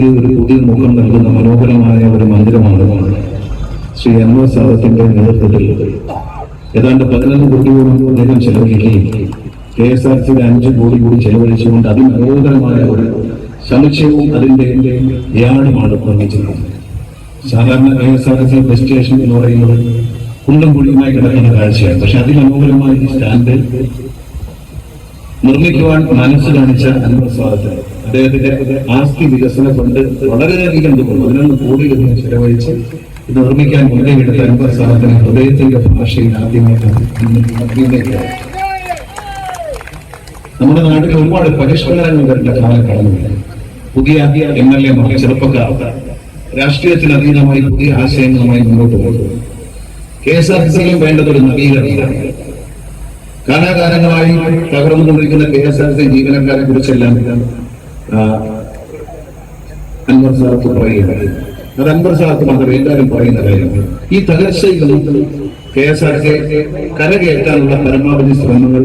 ഒരു പുതിയ മുഖം നൽകുന്ന മനോഹരമായ ഒരു മന്ദിരമാണ് ശ്രീ അൻവർ സാദത്തിന്റെ നേതൃത്വത്തിൽ ഏതാണ്ട് 11 കോടിയോളം അദ്ദേഹം ചെലവഴിക്കുകയും KSRTCയുടെ 5 കോടി കൂടി ചെലവഴിച്ചുകൊണ്ട് അതിമനോഹരമായ ഒരു സമുച്ചയവും അതിന്റെ യാർഡുമാണ് നിർമ്മിച്ചിട്ടുള്ളത്. സാധാരണ KSRTC ബസ് സ്റ്റേഷൻ എന്ന് പറയുന്നത് കുണ്ടും കുഴിയുമായി കിടക്കുന്ന കാഴ്ചയാണ്. പക്ഷെ അതിമനോഹരമായ ഈ സ്റ്റാൻഡ് നിർമ്മിക്കുവാൻ മനസ്സ് കാണിച്ച അൻവർ സാദത്ത് അദ്ദേഹത്തിന്റെ ആസ്തി വികസന ഫണ്ട് വളരെയധികം 11 കോടിയിലധികം ചെലവഴിച്ച് ഇത് നിർമ്മിക്കാൻ മുൻകൈയെടുത്ത അൻവർ സാദത്തിന് ഹൃദയത്തിന്റെ ഭാഷയിൽ ആദ്യമായിട്ട് നമ്മുടെ നാട്ടിൽ ഒരുപാട് പരിഷ്കരണങ്ങൾ വരുന്ന കാലം കടന്നുപോയി. പുതിയ MLA മാർ, ചെറുപ്പക്കാർ രാഷ്ട്രീയത്തിന് അതീതമായി പുതിയ ആശയങ്ങളുമായി മുന്നോട്ട് പോകുന്നു. KSRTCയിലും വേണ്ടതൊരു നവീകരണം. കാലാകാലങ്ങളായി തകർന്നുകൊണ്ടിരിക്കുന്ന KSRTC ജീവനക്കാരെ കുറിച്ചെല്ലാം അൻവർ സാദത്ത് പറയുകയുണ്ടായി. അത് അൻവർ സാദത്ത് മാത്രം എല്ലാവരും പറയുന്ന കാര്യമാണ്. ഈ തകർച്ചയിൽ KSRTC കരകയറ്റാനുള്ള പരമാവധി ശ്രമങ്ങൾ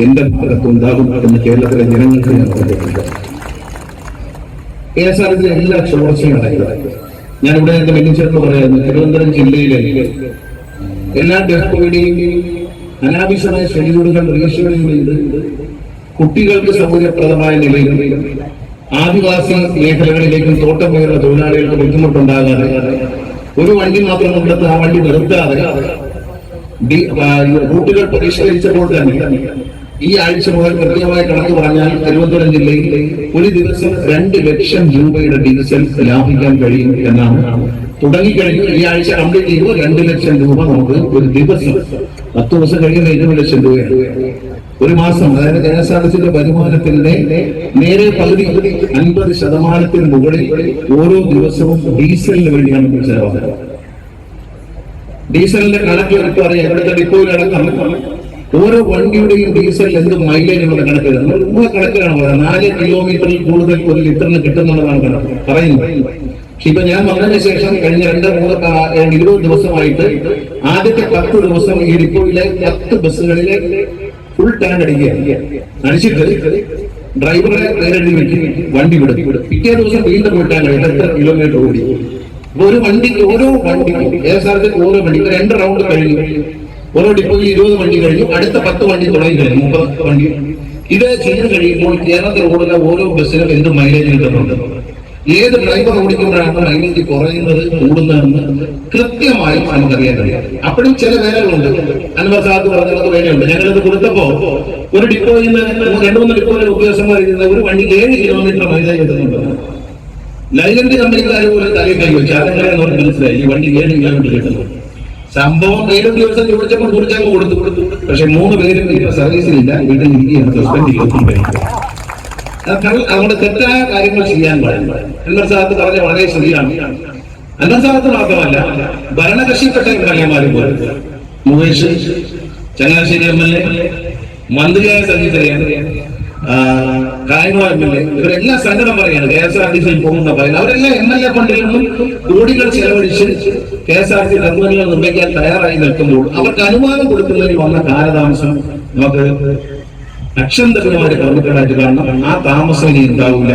എന്റെ ഭാഗത്തുണ്ടാകും എന്ന് കേരളത്തിലെ ജനങ്ങൾക്ക് ഞാൻ പറഞ്ഞിട്ടുണ്ട്. KSRTC എല്ലാ ചോർച്ചയും അടയ്ക്കുന്നത്. ഞാൻ ഇവിടെ എന്റെ വെല്ലിച്ചേർന്ന് പറയുന്നു, തിരുവനന്തപുരം ജില്ലയിലെ എല്ലാ ഡെപ്പോയുടെയും അനാവശ്യമായ ഷെഡ്യൂളുകൾ റീഷെഡ്യൂൾ ചെയ്ത് കുട്ടികൾക്ക് സൗകര്യപ്രദമായ നിലയിൽ ആദിവാസി മേഖലകളിലേക്കും തോട്ടം മേഖല തൊഴിലാളികൾക്ക് ബുദ്ധിമുട്ടുണ്ടാകാതെ ഒരു വണ്ടി മാത്രം കൊണ്ടെത്ത് ആ വണ്ടി നിർത്താതെ റൂട്ടുകൾ പരിഷ്കരിച്ചപ്പോൾ തന്നെ ഈ ആഴ്ച മുതൽ കൃത്യമായി കണക്ക് പറഞ്ഞാൽ തിരുവനന്തപുരം ജില്ലയിൽ ഒരു ദിവസം 2 ലക്ഷം രൂപയുടെ ഡീസൽ ലാഭിക്കാൻ കഴിയും എന്നാണ് തുടങ്ങിക്കഴിഞ്ഞു. ഈ ആഴ്ച കംപ്ലീറ്റ് ചെയ്യുമ്പോൾ 2 ലക്ഷം രൂപ നമുക്ക് ഒരു ദിവസം 10 ദിവസം കഴിയുന്ന 20 ലക്ഷം രൂപയാണ് ഒരു മാസം. അതായത് KSRTCയുടെ വരുമാനത്തിന്റെ നേരെ പകുതി 50% മുകളിൽ ഓരോ ദിവസവും ഡീസലിന് വേണ്ടിയാണ് നമ്മൾ ചെലവാക്കുന്നത്. ഡീസലിന്റെ കണക്ക് എടുത്ത് പറയാം. ഇവിടുത്തെ ഡിപ്പോയിലടക്കം ഓരോ വണ്ടിയുടെയും ഡീസൽ എന്ത് മൈലേജുള്ള കണക്ക് നമ്മൾ കണക്കിലാണ് പറയുന്നത്. 4 കിലോമീറ്ററിൽ കൂടുതൽ ഒരു ലിറ്ററിന് കിട്ടുന്നുള്ളതാണ് കണക്ക് പറയുന്നത്. ഇപ്പൊ ഞാൻ വന്നതിന് ശേഷം കഴിഞ്ഞ 20 ദിവസമായിട്ട് ആദ്യത്തെ 10 ദിവസം ഈ ഡിപ്പോയിലെ 10 ബസ്സുകളിലെ ഫുൾ ടാങ്ക് അടിക്കുകയാണ്. അടിച്ചിട്ട് ഡ്രൈവറെ നേരിട്ട് വെക്കും, വണ്ടി വിടും. പിറ്റേ ദിവസം വീണ്ടും വിട്ടാൻ കഴിയും. എത്ര കിലോമീറ്റർ ഓടി. അപ്പൊ ഒരു വണ്ടിക്ക് ഓരോ വണ്ടിക്കും KSRTC ഓരോ വണ്ടിക്ക് 2 റൗണ്ട് കഴിഞ്ഞു. ഓരോ ഡിപ്പോയിൽ 20 വണ്ടി കഴിഞ്ഞു. അടുത്ത 10 വണ്ടി തുടങ്ങി കഴിഞ്ഞു, 30 വണ്ടി. ഇത് ചെയ്ത് കഴിയുമ്പോൾ കേരളത്തിൽ ഓടുന്ന ഓരോ ബസ്സിനും എന്ത് മൈലേജ് കിട്ടുന്നുണ്ട്, ഏത് ഡ്രൈവർ ഓടിക്കുമ്പോഴാണ് മൈലേജ് കുറയുന്നത് കൂടുന്നതെന്ന് കൃത്യമായി നമുക്കറിയാൻ കഴിയും. അപ്പോഴും ചില വേലകളുണ്ട്. അൻവർ സാദത്ത് പറഞ്ഞത് വേലയുണ്ട്. ഞങ്ങളിത് കൊടുത്തപ്പോ ഒരു ഡിപ്പോയിൽ നിന്ന് 2-3 ഡിപ്പോയിലെ ഉദ്യോഗസ്ഥന്മാർ ഒരു വണ്ടി 7 കിലോമീറ്റർ മൈലേജ് കിട്ടുന്നുണ്ട്. ലൈലന്റ് കമ്പനിക്കാർ പോലും തലയിൽ കൈ വെച്ചു. അതെങ്ങനെ നമുക്ക് മനസ്സിലായി ഈ വണ്ടി 7 കിലോമീറ്റർ കിട്ടുന്നു. സംഭവം 7 ദിവസം ചോദിച്ചപ്പോൾ കുറിച്ചങ്ങ് കൊടുത്തു. പക്ഷെ 3 പേരും ഇപ്പൊ സർവീസിലില്ല, വീട്ടിൽ ഇരിക്കുകയാണ്, സസ്പെൻഡ് ചെയ്തു. അതുകൊണ്ട് തെറ്റായ കാര്യങ്ങൾ ചെയ്യാൻ പാടില്ല. അൻവർ സാദത്ത് പറഞ്ഞ വളരെ ശരിയാണ്. അൻവർ സാദത്ത് മാത്രമല്ല, ഭരണകക്ഷിപ്പെട്ട MLA-മാരും പോലെ മുകേഷ്, ചങ്ങനാശ്ശേരി MLA, മന്ത്രിയായ സജീതരയാണ്, കായംകുളം MLA, ഇവരെല്ലാം സങ്കടം പറയാണ് KSRTCയിൽ പോകുന്ന പറയുന്നത്. അവരെല്ലാം MLA ഫണ്ടിൽ നിന്നും കോടികൾ ചെലവഴിച്ച് KSRTC ടെർമിനലുകൾ നിർമ്മിക്കാൻ തയ്യാറായി നിൽക്കുമ്പോൾ അവർക്ക് അനുവാദം കൊടുക്കുന്നതിൽ വന്ന കാലതാമസം നമുക്ക് അക്ഷന്തരമായ ക്രമക്കേടായിട്ട് കാണണം. ആ താമസം ഇനി ഉണ്ടാവില്ല.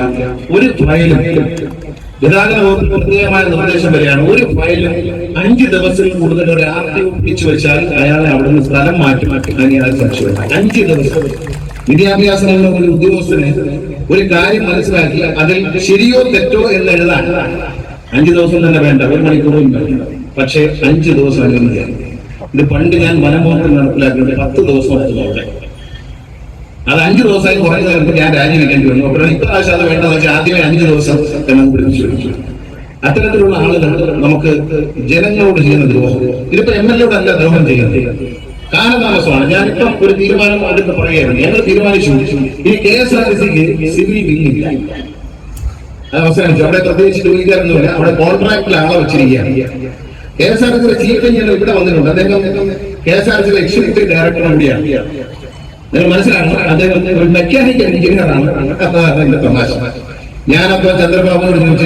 ഒരു ഫയലും ഗതാഗത വകുപ്പ് പ്രത്യേകമായ നിർദ്ദേശം വരെയാണ്. ഒരു ഫയലും 5 ദിവസത്തിൽ കൂടുതൽ ഒരു RTO പിടിച്ചു വെച്ചാൽ അയാളെ അവിടെ നിന്ന് സ്ഥലം മാറ്റി 5 ദിവസം. വിദ്യാഭ്യാസമുള്ള ഒരു ഉദ്യോഗസ്ഥന് ഒരു കാര്യം മനസ്സിലാക്കി അതിൽ ശരിയോ തെറ്റോ എന്ന് എഴുതാൻ 5 ദിവസം തന്നെ വേണ്ട, 1 മണിക്കൂറും വേണ്ട. പക്ഷേ 5 ദിവസം അനുവദിക്കാൻ. ഇത് പണ്ട് ഞാൻ വനംവകുപ്പിൽ നടപ്പിലാക്കിയത് 10 ദിവസം അവിടെ. അത് 5 ദിവസമായി കുറഞ്ഞ ഞാൻ രാജിവെക്കേണ്ടി വന്നു. അപ്പോൾ ഇപ്രാവശ്യം അത് വേണ്ടതെന്ന് വെച്ചാൽ ആദ്യമേ 5 ദിവസം നമുക്ക് പിടിച്ചു. അത്തരത്തിലുള്ള ആളുകൾ നമുക്ക് ജനങ്ങളോട് ചെയ്യുന്ന ദ്രോഹം. ഇതിപ്പോ MLA-യോട് അല്ല ദ്രോഹം ചെയ്യുന്നത്, കാലതാമസമാണ്. ഞാനിപ്പം ഒരു തീരുമാനം അടുത്ത് പറയുകയായിരുന്നു. ഞങ്ങൾ തീരുമാനിച്ചു ഈ KSRTCക്ക് സിവിൽ വിങ്ങില്ല. അത് അവസാനിച്ചു. അവിടെ പ്രത്യേകിച്ച് ജോലിക്കാരൊന്നുമില്ല. അവിടെ കോൺട്രാക്റ്റിൽ ആളെ വെച്ചിരിക്കുകയാണ്. KSRTCയുടെ ചീഫ് എഞ്ചിനീയർ ഇവിടെ വന്നിട്ടുണ്ട്. അദ്ദേഹം KSRTCയുടെ എക്സിക്യൂട്ടീവ് ഡയറക്ടർ കൂടിയാണ്. നിങ്ങൾ മനസ്സിലാക്കണം, അദ്ദേഹം ഒരു മെക്കാനിക്കൽ എഞ്ചിനീയറാണ്. അതിന്റെ തമാശ. ഞാനപ്പോ ചന്ദ്രബാബുവിനോട് ചോദിച്ചു,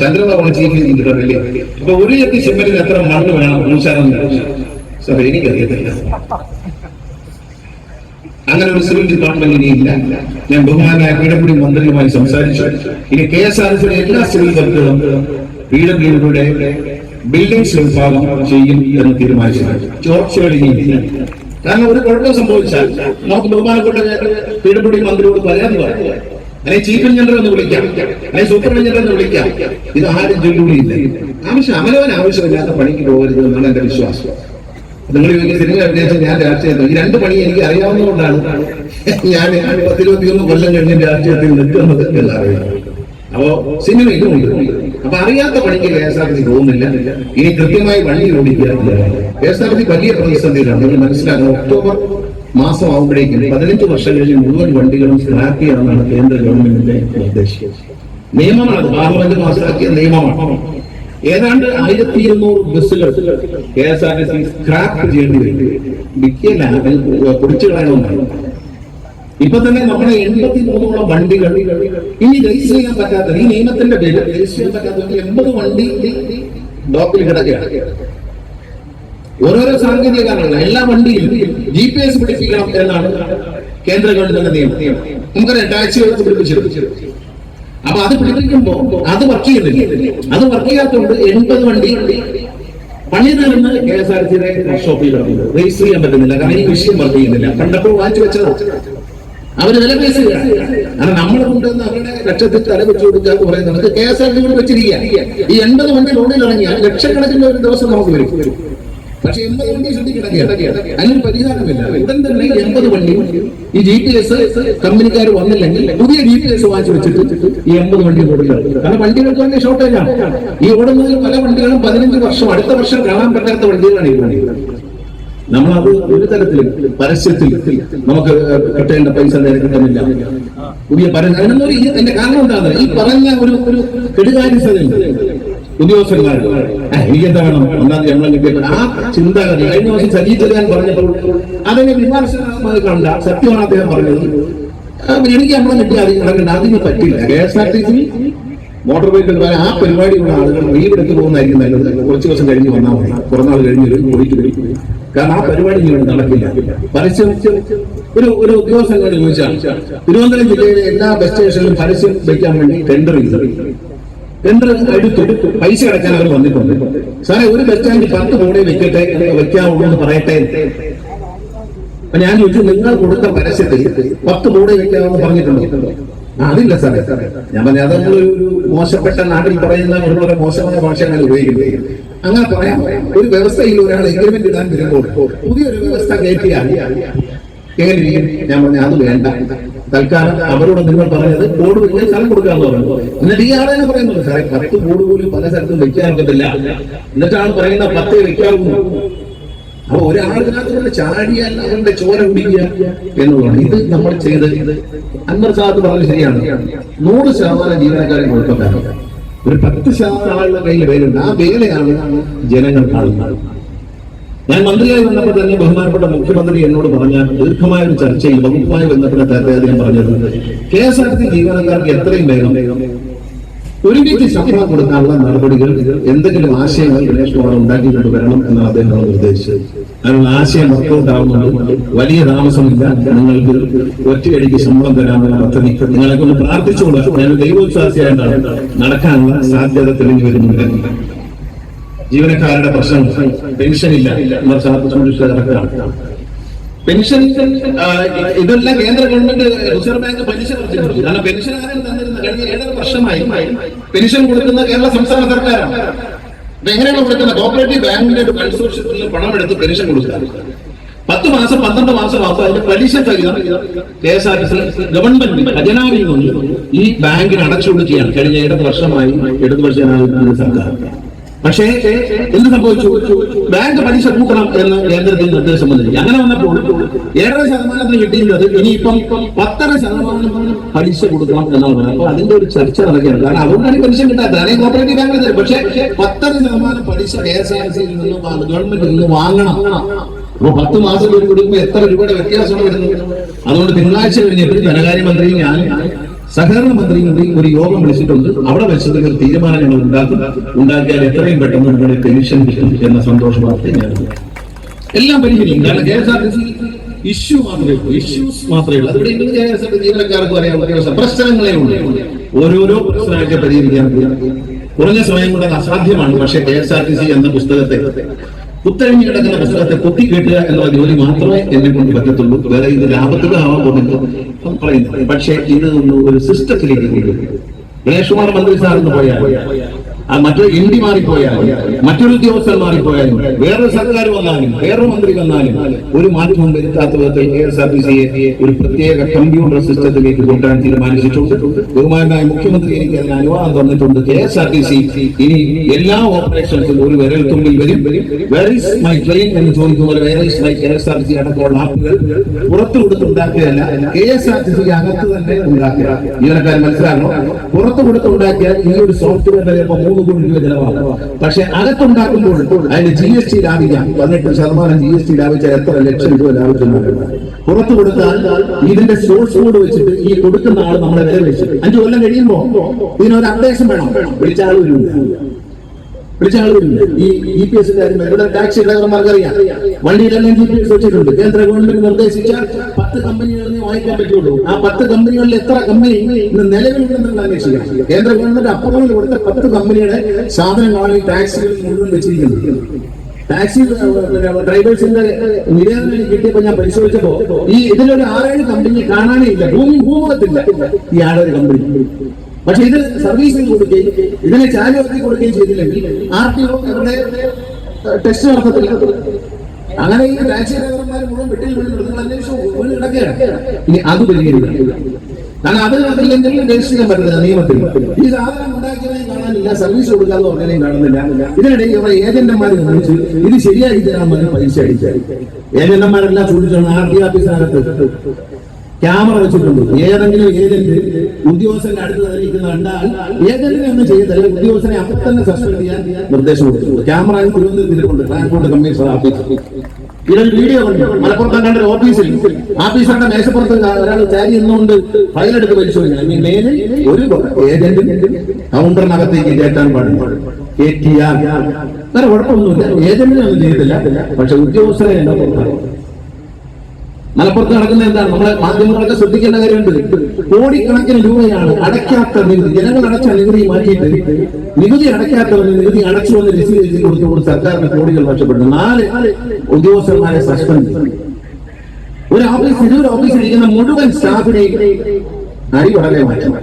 ചന്ദ്രബാബു ചീഫ് എഞ്ചിനീയർ അല്ലേ, അപ്പൊ 1 ചട്ടി സിമെന്റിന് എത്ര മണ്ണ് വേണം പൂശാനെന്ന് ചോദിച്ചു. സാർ എനിക്കറിയത്തില്ല. അങ്ങനെ ഒരു സിവിൽ ഡിപ്പാർട്ട്മെന്റ് ഇനിയില്ല. ഞാൻ ബഹുമാനായ PWD മന്ത്രിയുമായി സംസാരിച്ചു. ഇനി KSRTC എല്ലാ സിവിൽ വർക്കുകളും PWDയുടെ ബിൽഡിംഗ്സ് വിഭാഗം ചെയ്യും എന്ന് തീരുമാനിച്ചു. ചോർച്ചകൾ ഇനിയില്ല. കാരണം ഒരു കുഴപ്പം സംഭവിച്ചാൽ നമുക്ക് ബഹുമാനപ്പെട്ട PWD മന്ത്രിയോട് പരാതി പറയാം, അല്ലെങ്കിൽ ചീഫ് എഞ്ചിനീയർ എന്ന് വിളിക്കാം, അല്ലെങ്കിൽ സൂപ്പർ എഞ്ചിനീയർ എന്ന് വിളിക്കാം. ഇത് ആരും ജോലിയില്ല. അമലവൻ ആവശ്യമില്ലാത്ത പണിക്ക് പോകരുത് എന്നാണ് എന്റെ വിശ്വാസം. നിങ്ങൾ സിനിമ അഭിനയിച്ച ഞാൻ രാഷ്ട്രീയത്തിൽ ഈ രണ്ട് പണി എനിക്ക് അറിയാവുന്നതുകൊണ്ടാണ് ഞാൻ 10-21 കൊല്ലം കഴിഞ്ഞ് രാഷ്ട്രീയത്തിൽ നിൽക്കുന്നത് എന്നറിയാം. അപ്പോ സിനിമയിലും ഉണ്ട്. അപ്പൊ അറിയാത്ത പണിക്ക് KSRTC പോകുന്നില്ല. ഇനി കൃത്യമായി വണ്ടി ഓടിക്കുക. KSRTC വലിയ പ്രതിസന്ധിയിലാണ്. നിങ്ങൾ മനസ്സിലാക്കണം, ഒക്ടോബർ മാസം ആവുമ്പോഴേക്കും 15 വർഷം കഴിഞ്ഞ് മുഴുവൻ വണ്ടികളും സ്ക്രാപ്പ് ചെയ്യാമെന്നാണ് കേന്ദ്ര ഗവൺമെന്റിന്റെ നിർദ്ദേശം. നിയമമാണ്, പാർലമെന്റ് പാസാക്കിയ നിയമമാണ്. ഏതാണ്ട് 1200 ബസ്സുകൾ KSRTC സ്ക്രാപ്പ് ചെയ്യേണ്ടി വരും. വിൽക്കില്ല, പൊടിച്ചു കളയണമെന്നാണ്. ഇപ്പൊ തന്നെ നമ്മുടെ 83ഓളം വണ്ടികൾ ഇനി രജിസ്റ്റർ ചെയ്യാൻ പറ്റാത്ത, ഈ നിയമത്തിന്റെ പേരിൽ രജിസ്റ്റർ ചെയ്യാൻ പറ്റാത്ത 80 വണ്ടി ഡോക്കിൽ കിടക്കുകയാണ്. ഓരോരോ സാങ്കേതിക കാരണങ്ങൾ എല്ലാ വണ്ടിയിലും GPS പിടിപ്പിക്കണം എന്നാണ് കേന്ദ്ര ഗവൺമെന്റിന്റെ നിയമം. നമുക്കറിയാം, ടാക്സി എടുത്ത് പിടിപ്പിച്ചിരുന്നു. അപ്പൊ അത് പിടിപ്പിക്കുമ്പോ അത് വർക്ക് ചെയ്യുന്നില്ല. അത് വർക്ക് ചെയ്യാത്തതുകൊണ്ട് 80 വണ്ടി പണി തീർന്ന് KSRTCയുടെ വർക്ക്ഷോപ്പിൽ കിടക്കുന്നത് രജിസ്റ്റർ ചെയ്യാൻ പറ്റുന്നില്ല. കാരണം ഈ വിഷയം വർക്ക് ചെയ്യുന്നില്ല. കണ്ടപ്പോൾ വാങ്ങിച്ചു വെച്ചതാണ്. അവര് വില പേശുകയാണ്. കാരണം നമ്മൾ കൊണ്ടുവന്ന് അവരുടെ ലക്ഷത്തിൽ തല വെച്ചു കൊടുക്കുക എന്ന് പറയുന്നത് KSRTC കൂടെ വെച്ചിരിക്കുക. ഈ 80 വണ്ടി ലോണിൽ ഇറങ്ങിയാൽ ലക്ഷക്കണക്കിന് ഒരു ദിവസം നമുക്ക് വരും. പക്ഷെ 80 വണ്ടി ശ്രദ്ധി കിടക്കുകയാണ്. അതിനൊരു പരിഹാരമില്ല. ഉടൻ തന്നെ 80 വണ്ടി ഈ GPS കമ്പനിക്കാർ വന്നില്ലെങ്കിൽ പുതിയ GPS വാങ്ങിച്ചു വെച്ചിട്ട് ഈ 80 വണ്ടി കൊടുക്കുക. കാരണം വണ്ടികൾക്ക് തന്നെ ഷോർട്ടേജാണ്. ഈ ഓടുന്നതിൽ പല വണ്ടികളും 15 വർഷം അടുത്ത വർഷം കാണാൻ പറ്റാത്ത വണ്ടികളാണ് ഈ വണ്ടികൾ. നമ്മളത് ഒരു തരത്തിലും പരസ്യത്തിൽ നമുക്ക് കിട്ടേണ്ട പൈസ നേരെ കിട്ടുന്നില്ല. പുതിയ അതിന്റെ കാരണം എന്താണ്? ഈ പറഞ്ഞ ഒരു കെടുകാര്യസ്ഥതയുണ്ട് ഉദ്യോഗസ്ഥന്മാർ. എനിക്കെന്താ വേണം, ഒന്നാമത് നമ്മളെ കിട്ടിയപ്പോൾ ആ ചിന്താഗതി കഴിഞ്ഞ ദിവസം സജീവൻ പറഞ്ഞപ്പോൾ അതിനെ വിമർശനമായി കണ്ട സത്യമാണ് അദ്ദേഹം പറഞ്ഞത്. എനിക്ക് നമ്മളെ കിട്ടിയ അത് നടക്കേണ്ട, അതിന് പറ്റില്ല. KSRTC മോട്ടോർ വെഹിക്കിൾ ആ പരിപാടിയുള്ള ആളുകൾ ലീവെടുത്ത് പോകുന്നതായിരിക്കും നല്ലത്. കുറച്ച് ദിവസം കഴിഞ്ഞ് വന്നാൽ മതി, കുറഞ്ഞാൾ കഴിഞ്ഞ് പോയിട്ട് വരും. കാരണം ആ പരിപാടി ഇവിടെ നടക്കില്ല. പരസ്യം ഒരു ഉദ്യോഗസ്ഥനോട് ചോദിച്ചാൽ തിരുവനന്തപുരം ജില്ലയിലെ എല്ലാ ബസ് സ്റ്റേഷനിലും പരസ്യം വയ്ക്കാൻ വേണ്ടി ടെൻഡർ എടുത്തു പൈസ അടയ്ക്കാൻ അവർ വന്നിട്ടുണ്ട്. സാറേ, ഒരു ബസ് സ്റ്റാൻഡിൽ 10 ബോർഡേ വെക്കാവുള്ളൂ എന്ന് പറയട്ടെ. അപ്പൊ ഞാൻ ചോദിച്ചു, നിങ്ങൾ കൊടുത്ത പരസ്യത്തിൽ 10 ബോർഡേ വെക്കാമെന്ന് പറഞ്ഞിട്ടുണ്ടോ? അതില്ല സാറേ. ഞാൻ പറഞ്ഞു, അത് നമ്മളൊരു മോശപ്പെട്ട നാട്ടിൽ പറയുന്ന വളരെ മോശമായ ഭാഷ അങ്ങനെ ഉപയോഗിക്കുന്നത്. അങ്ങനെ പറയാം. ഒരു വ്യവസ്ഥയിൽ ഒരാൾ എഗ്രിമെന്റ് ഇടാൻ വരുമ്പോൾ പുതിയൊരു വ്യവസ്ഥ കയറ്റിയാൽ എങ്ങനെയിരിക്കും? ഞാൻ പറഞ്ഞു, അത് വേണ്ട. തൽക്കാലം അവരോട് നിങ്ങൾ പറഞ്ഞത് ബോർഡ് വെക്കാൻ സ്ഥലം കൊടുക്കാന്ന് പറഞ്ഞു. എന്നിട്ട് ഈ ആളെന്നെ പറയുന്നത്, സാറേ 10 ബോർഡ് പോലും പല സ്ഥലത്തും വെക്കാൻ പറ്റില്ല. എന്നിട്ടാണ് പറയുന്ന 10 വെക്കാറുണ്ട്. അപ്പൊ ഒരാളിനകത്ത് ചാടിയാൽ അവരുടെ ചോര കുടിക്കുക എന്നുള്ളതാണ്. ഇത് നമ്മൾ ചെയ്ത് അൻവർ സാദത്ത് പറഞ്ഞത് ശരിയാണ്. 100% ജീവനക്കാരെ കൊടുക്കണ്ടാണ്. ഒരു 10% ആളുടെ കയ്യിൽ വേലുണ്ട്. ആ വേലയാണ് ജനങ്ങൾ കാണുന്നത്. ഞാൻ മന്ത്രിയായി വന്നപ്പോൾ തന്നെ ബഹുമാനപ്പെട്ട മുഖ്യമന്ത്രി എന്നോട് പറഞ്ഞ ദീർഘമായ ഒരു ചർച്ചയിൽ വകുപ്പുമായി ബന്ധപ്പെട്ട അദ്ദേഹം പറഞ്ഞത്, KSRTC ജീവനക്കാർക്ക് എത്രയും വേഗം ഒരുമിച്ച് ശമ്പളം കൊടുക്കാനുള്ള നടപടികൾ എന്തെങ്കിലും ആശയങ്ങൾ ഗണേഷ് കുമാർ ഉണ്ടാക്കിക്കൊണ്ട് വരണം എന്നാണ് അദ്ദേഹം നിർദ്ദേശിച്ചത്. അതിനുള്ള ആശയം വർക്കൗട്ട് ആവുന്നുണ്ട്. വലിയ താമസമില്ല. നിങ്ങൾക്ക് ഒറ്റയടിക്ക് ശമ്പളം തരാനുള്ള പദ്ധതി നിങ്ങളെ കൊണ്ട് പ്രാർത്ഥിച്ചുകൊണ്ട് ഞാൻ ദൈവോത്സാഹിയായിട്ടാണ് നടക്കാനുള്ള സാധ്യത തെളിഞ്ഞു വരുന്നുണ്ട്. ജീവനക്കാരുടെ പ്രശ്നം പെൻഷനില്ല. പെൻഷൻ ഇതെല്ലാം കേന്ദ്ര ഗവൺമെന്റ് റിസർവ് ബാങ്ക് പലിശ കുറച്ചിട്ടുണ്ട്. കാരണം പെൻഷൻ ആരും തന്നിരുന്ന കഴിഞ്ഞ 7 വർഷമായി പെൻഷൻ കൊടുക്കുന്ന കേരള സംസ്ഥാന സർക്കാരാണ്. അപ്പൊ എങ്ങനെയാണ് കൊടുക്കുന്നത്? കോപ്പറേറ്റീവ് ബാങ്കിന്റെ ഒരു കൺസോർഷ്യത്തിൽ പണം എടുത്ത് പെൻഷൻ കൊടുക്കുക. 10 മാസം 12 മാസം ആകുമ്പോൾ അതിന്റെ പലിശ സഹിതം KSRTC ഗവൺമെന്റ് ഖജനാവിൽ നിന്ന് ഈ ബാങ്കിന് അടച്ചു കൊടുക്കുകയാണ് കഴിഞ്ഞ 7 വർഷമായി ഇടതുപക്ഷ സർക്കാർ. പക്ഷേ എന്ത് സംഭവിച്ചു? ബാങ്ക് പലിശ കൂട്ടണം എന്ന് കേന്ദ്രത്തിൽ നിർദ്ദേശം വന്നില്ല. അങ്ങനെ വന്നപ്പോൾ 7% കിട്ടിയിരുന്നത് ഇനിയിപ്പം 10% പലിശ കൊടുക്കണം എന്നാണ് പറയുന്നത്. അപ്പൊ അതിന്റെ ഒരു ചർച്ച നടക്കുകയാണ്. കാരണം അതുകൊണ്ടാണ് പെൻഷൻ കിട്ടാത്തത്. അല്ലെങ്കിൽ കോപ്പറേറ്റീവ് ബാങ്കിൽ തരും. പക്ഷേ 10% പലിശ KSRTCയിൽ നിന്നും ഗവൺമെന്റിൽ നിന്ന് വാങ്ങണം. അപ്പൊ 10 മാസം കൊടുക്കുമ്പോൾ എത്ര രൂപയുടെ വ്യത്യാസമാണ് വരുന്നത്? അതുകൊണ്ട് തിങ്കളാഴ്ച കഴിഞ്ഞിട്ട് ധനകാര്യമന്ത്രി ഞാൻ സഹകരണ മന്ത്രിയും ഒരു യോഗം വിളിച്ചിട്ടുണ്ട്. അവിടെ വെച്ചത് ഒരു തീരുമാനം ഞങ്ങൾ ഉണ്ടാക്കിയാൽ എത്രയും പെട്ടെന്ന് നിങ്ങളുടെ പെൻഷൻ കിട്ടും എന്ന സന്തോഷ വാർത്ത ഞാൻ എല്ലാം പരിഹരിക്കും. കാരണം KSRTC ഇഷ്യൂസ് മാത്രമേ ഉള്ളൂ. അതുകൊണ്ട് ഇന്ന് ജീവനക്കാർക്ക് പറയാൻ പ്രശ്നങ്ങളെ ഉണ്ട്. ഓരോരോ പ്രശ്നമായിട്ട് പരിഹരിക്കാൻ കുറഞ്ഞ സമയം കൊണ്ട് അത് അസാധ്യമാണ്. പക്ഷേ KSRTC എന്ന പുസ്തകത്തെ, ഉത്തരങ്ങി കിടക്കുന്ന പുസ്തകത്തെ പൊട്ടിക്കേട്ടുക എന്നുള്ള ജോലി മാത്രമേ എന്നെ കൊണ്ട് പറ്റത്തുള്ളൂ. വേറെ ഇത് ലാഭത്തിലാവാൻ പോകുന്നത് പറയുന്നത്. പക്ഷേ ഇത് ഒരു സിസ്റ്റത്തിലേക്ക് കൊണ്ടുവരും. ഗണേഷ് കുമാർ മന്ത്രി സാറിന് പോയാൽ, മറ്റൊരു MD മാറിപ്പോയാലും, മറ്റൊരു ഉദ്യോഗസ്ഥർ മാറിപ്പോയാലും, വേറൊരു സർക്കാർ വന്നാലും, വേറൊരു മന്ത്രി വന്നാലും ഒരു മാറ്റവും വരുത്താത്ത വിധത്തിൽ KSRTCയെ ഒരു പ്രത്യേക കമ്പ്യൂട്ടർ സിസ്റ്റത്തിലേക്ക് കൊണ്ടുവരാൻ തീരുമാനിച്ചിട്ടുണ്ട്. ബഹുമാനായ മുഖ്യമന്ത്രി എനിക്ക് അതിന് അനുവാദം തന്നിട്ടുണ്ട്. KSRTC ഇനി എല്ലാ ഓപ്പറേഷൻസിലും ഒരു വിരൽ തുമ്പിൽ വരും. വേർ ഈസ് മൈ ട്രെയിൻ എന്ന് ചോദിക്കുമ്പോൾ വേർ ഈസ് മൈ KSRTC അടക്കമുള്ള ആപ്പുകൾ പുറത്തു കൊടുത്തുണ്ടാക്കുകയല്ല, KSRTC അകത്ത് തന്നെ ഉണ്ടാക്കുക. ജീവനക്കാർ മനസ്സിലാക്കണം, പുറത്തു കൊടുത്തുണ്ടാക്കിയാൽ ഈ ഒരു സോഫ്റ്റ്വെയറിന്റെ ചിലപ്പോൾ 3 കോടി രൂപ ചെലവാണ്. പക്ഷെ അകത്തുണ്ടാക്കുമ്പോൾ അതിന് GST ലാഭിക്കാം. 18% GST ലാഭിച്ചാൽ എത്ര ലക്ഷം രൂപ ലാഭിക്കുന്നുണ്ട്. പുറത്തു കൊടുത്താൽ ഇതിന്റെ സോഴ്സ് കോഡ് വെച്ചിട്ട് ഈ കൊടുക്കുന്ന ആൾ നമ്മളെ വില വെച്ച് 5 കൊല്ലം കഴിയുമ്പോ ഇതിനൊരു അപ്ഡേഷൻ വേണം. വിളിച്ചാളുമില്ല. ഈ GPS ഇവിടെ ടാക്സി ഡ്രൈവർമാർക്ക് അറിയാം, വണ്ടിയിലെല്ലാം GPS വെച്ചിട്ടുണ്ട്. കേന്ദ്ര ഗവൺമെന്റ് നിർദ്ദേശിച്ച 10 കമ്പനികളിൽ വാങ്ങിക്കാൻ പറ്റുള്ളൂ. ആ 10 കമ്പനികളിൽ എത്ര കമ്പനി ഇന്ന് നിലവിലുണ്ടെന്നുള്ള അന്വേഷിക്കാം. കേന്ദ്ര ഗവൺമെന്റ് അപ്രൂവൽ കൊടുത്ത 10 കമ്പനിയുടെ സാധനങ്ങളാണ് ഈ ടാക്സികളിൽ മുഴുവൻ വെച്ചിരിക്കുന്നത്. ടാക്സി ഡ്രൈവേഴ്സിന്റെ നിവേദനം കിട്ടിയപ്പോ ഞാൻ പരിശോധിച്ചപ്പോ ഇതിലൊരു 6-7 കമ്പനി കാണാനേ ഇല്ല. ഭൂമുഖത്തില്ല ഈ 6 കമ്പനി. പക്ഷെ ഇത് സർവീസിൽ കൊടുക്കുകയും ഇതിനെ ചാലുവാക്കി കൊടുക്കുകയും ചെയ്തില്ലെങ്കിൽ RTO അവരുടെ ടെസ്റ്റ് നടത്തത്തില്ല. അങ്ങനെ ഈ ടാക്സി ഡ്രൈവർമാർ മുഴുവൻ വെട്ടിൽ വീണ് അന്വേഷണം കിടക്കുകയാണ്. ഇനി അത് പരിഹരിക്കുക. കാരണം അത് അതില്ലെങ്കിൽ രജിസ്റ്റർ പറ്റുന്നില്ല നിയമത്തിൽ. ഈ സാധനം ഉണ്ടാക്കിയവരെയും കാണാനില്ല, സർവീസ് കൊടുക്കാതെ പറഞ്ഞാലും കാണുന്നില്ല. ഇതിനിടയിൽ ഇവിടെ ഏജന്റുമാർ വിളിച്ച് ഇത് ശരിയായി തരാൻ പറഞ്ഞ് പൈസ അടിച്ചാൽ ഏജന്റുമാരെല്ലാം ചോദിച്ചാണ് RTO ഓഫീസിനകത്ത് ക്യാമറ വെച്ചിട്ടുണ്ട്. ഏതെങ്കിലും ഏജന്റ് ഉദ്യോഗസ്ഥന്റെ അടുത്ത് നിൽക്കുന്ന കണ്ടാൽ ഏജന്റിനെ ഒന്നും ചെയ്യത്തില്ല, ഉദ്യോഗസ്ഥനെ അപ്പോൾ തന്നെ സസ്പെൻഡ് ചെയ്യാൻ നിർദ്ദേശം കൊടുത്തിട്ടുണ്ട്. ക്യാമറ തിരുവനന്തപുരത്തിലുണ്ട്, ട്രാൻസ്പോർട്ട് കമ്മീഷണർ ഓഫീസിൽ. ഇതൊരു വീഡിയോ കണ്ടു. മലപ്പുറത്ത് കണ്ട ഓഫീസിൽ ഓഫീസറുടെ മേശപ്പുറത്ത് ഒരാൾ ചാരി എന്നുകൊണ്ട് ഫയലെടുത്ത് പരിശോധിക്കണം. മേലിൽ ഒരു ഏജന്റ് കൗണ്ടറിനകത്തേക്ക് കയറ്റാൻ പാടില്ല. കയറ്റിയാൽ വേറെ കുഴപ്പമൊന്നുമില്ല, ഏജന്റിനെ ഒന്നും ചെയ്തില്ല. പക്ഷെ ഉദ്യോഗസ്ഥരെ എന്നെ പുറത്താണ്. മലപ്പുറത്ത് നടക്കുന്ന എന്താണ്, നമ്മളെ മാധ്യമങ്ങളൊക്കെ ശ്രദ്ധിക്കേണ്ട കാര്യമുണ്ട്. കോടിക്കണക്കിന് രൂപയാണ് അടയ്ക്കാത്ത നികുതി. ജനങ്ങൾ അടച്ച നികുതി മാറ്റിയിട്ട് നികുതി അടയ്ക്കാത്തവന് നികുതി അടച്ചു വന്ന് രസീത് എഴുതി കൊടുത്തുകൊണ്ട് സർക്കാരിന് കോടികൾ നഷ്ടപ്പെടുന്നു. 4 ഉദ്യോഗസ്ഥന്മാരെ സസ്പെൻഡ്. ഒരു ഓഫീസിലിരിക്കുന്ന മുഴുവൻ സ്റ്റാഫിനെയും അരി വളരെ മാറ്റം.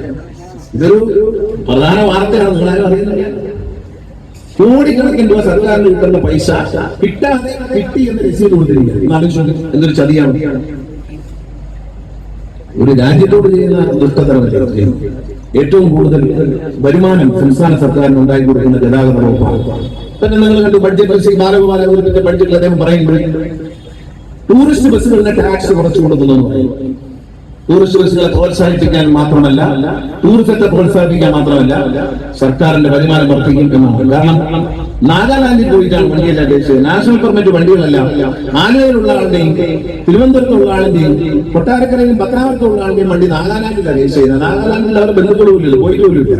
ഇതൊരു പ്രധാന വാർത്തയാണ്, നിങ്ങളാരും അറിയുന്നില്ല. കോടിക്കണക്കിന് രൂപ സർക്കാരിന് കിട്ടുന്ന പൈസ കിട്ടാതെ കിട്ടി എന്ന് രസീത് കൊടുത്തിരിക്കുകയാണ്. എന്തൊരു ചതിയാണ്. ഒരു രാജ്യത്തോട് ചെയ്യുന്ന ദുഷ്ടതരമല്ല. ഏറ്റവും കൂടുതൽ വരുമാനം സംസ്ഥാന സർക്കാരിന് ഉണ്ടായി കൊടുക്കുന്ന ഗതാഗത വകുപ്പാണ്. തന്നെ നിങ്ങൾ കണ്ടു ബഡ്ജറ്റ് ബാലഗോപാലന്റെ ബഡ്ജറ്റിൽ അദ്ദേഹം പറയുമ്പോൾ ടൂറിസ്റ്റ് ബസ്സുകളുടെ ടാക്സ് കുറച്ചു കൊടുക്കുന്നു. ടൂറിസ്റ്റ് ബസ്സുകളെ പ്രോത്സാഹിപ്പിക്കാൻ മാത്രമല്ല, ടൂറിസത്തെ പ്രോത്സാഹിപ്പിക്കാൻ മാത്രമല്ല, സർക്കാരിന്റെ വരുമാനം വർദ്ധിക്കും എന്നാണ്. കാരണം നാഗാലാൻഡിൽ പോയിട്ടാണ് വണ്ടിയെല്ലാം രജിസ്റ്റർ. നാഷണൽ പെർമിറ്റ് വണ്ടികളെല്ലാം ആലുവയിലുള്ള ആളുടെയും തിരുവനന്തപുരത്തുള്ള ആളിന്റെയും കൊട്ടാരക്കരയിലും പത്തനാപുരത്തുള്ള ആളുടെയും വണ്ടി നാഗാലാൻഡിലാണ് രജിസ്റ്റർ ചെയ്യുന്നത്. നാഗാലാൻഡിൽ അവർ ബന്ധുക്കളുമില്ല, പോയിട്ടുമില്ല.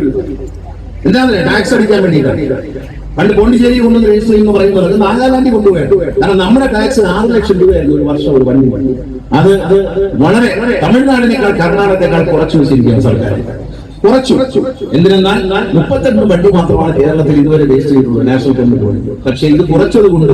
എന്താണ് ടാക്സ് അടിക്കാൻ വേണ്ടിയിട്ടാണ്. പണ്ട് പോണ്ടിച്ചേരി കൊണ്ടുവന്ന് രജിസ്റ്റർ ചെയ്യുന്ന പറയുന്നത് നാഗാലാൻഡിൽ കൊണ്ടുപോയിട്ട്. കാരണം നമ്മുടെ ടാക്സ് 6 ലക്ഷം രൂപയായിരുന്നു ഒരു വർഷം ഒരു വണ്ടി. അത് വളരെ തമിഴ്നാടിനേക്കാൾ കർണാടകത്തെക്കാൾ കുറച്ചു വെച്ചിരിക്കുകയാണ് സർക്കാർ. കുറച്ചു. എന്തിനെന്നാൽ 32 വണ്ടി മാത്രമാണ് കേരളത്തിൽ ഇതുവരെ രജിസ്റ്റർ ചെയ്തിട്ടുള്ളത് നാഷണൽ പെർമിറ്റ് വണ്ടി. പക്ഷേ ഇത് കുറച്ചത് കൊണ്ട്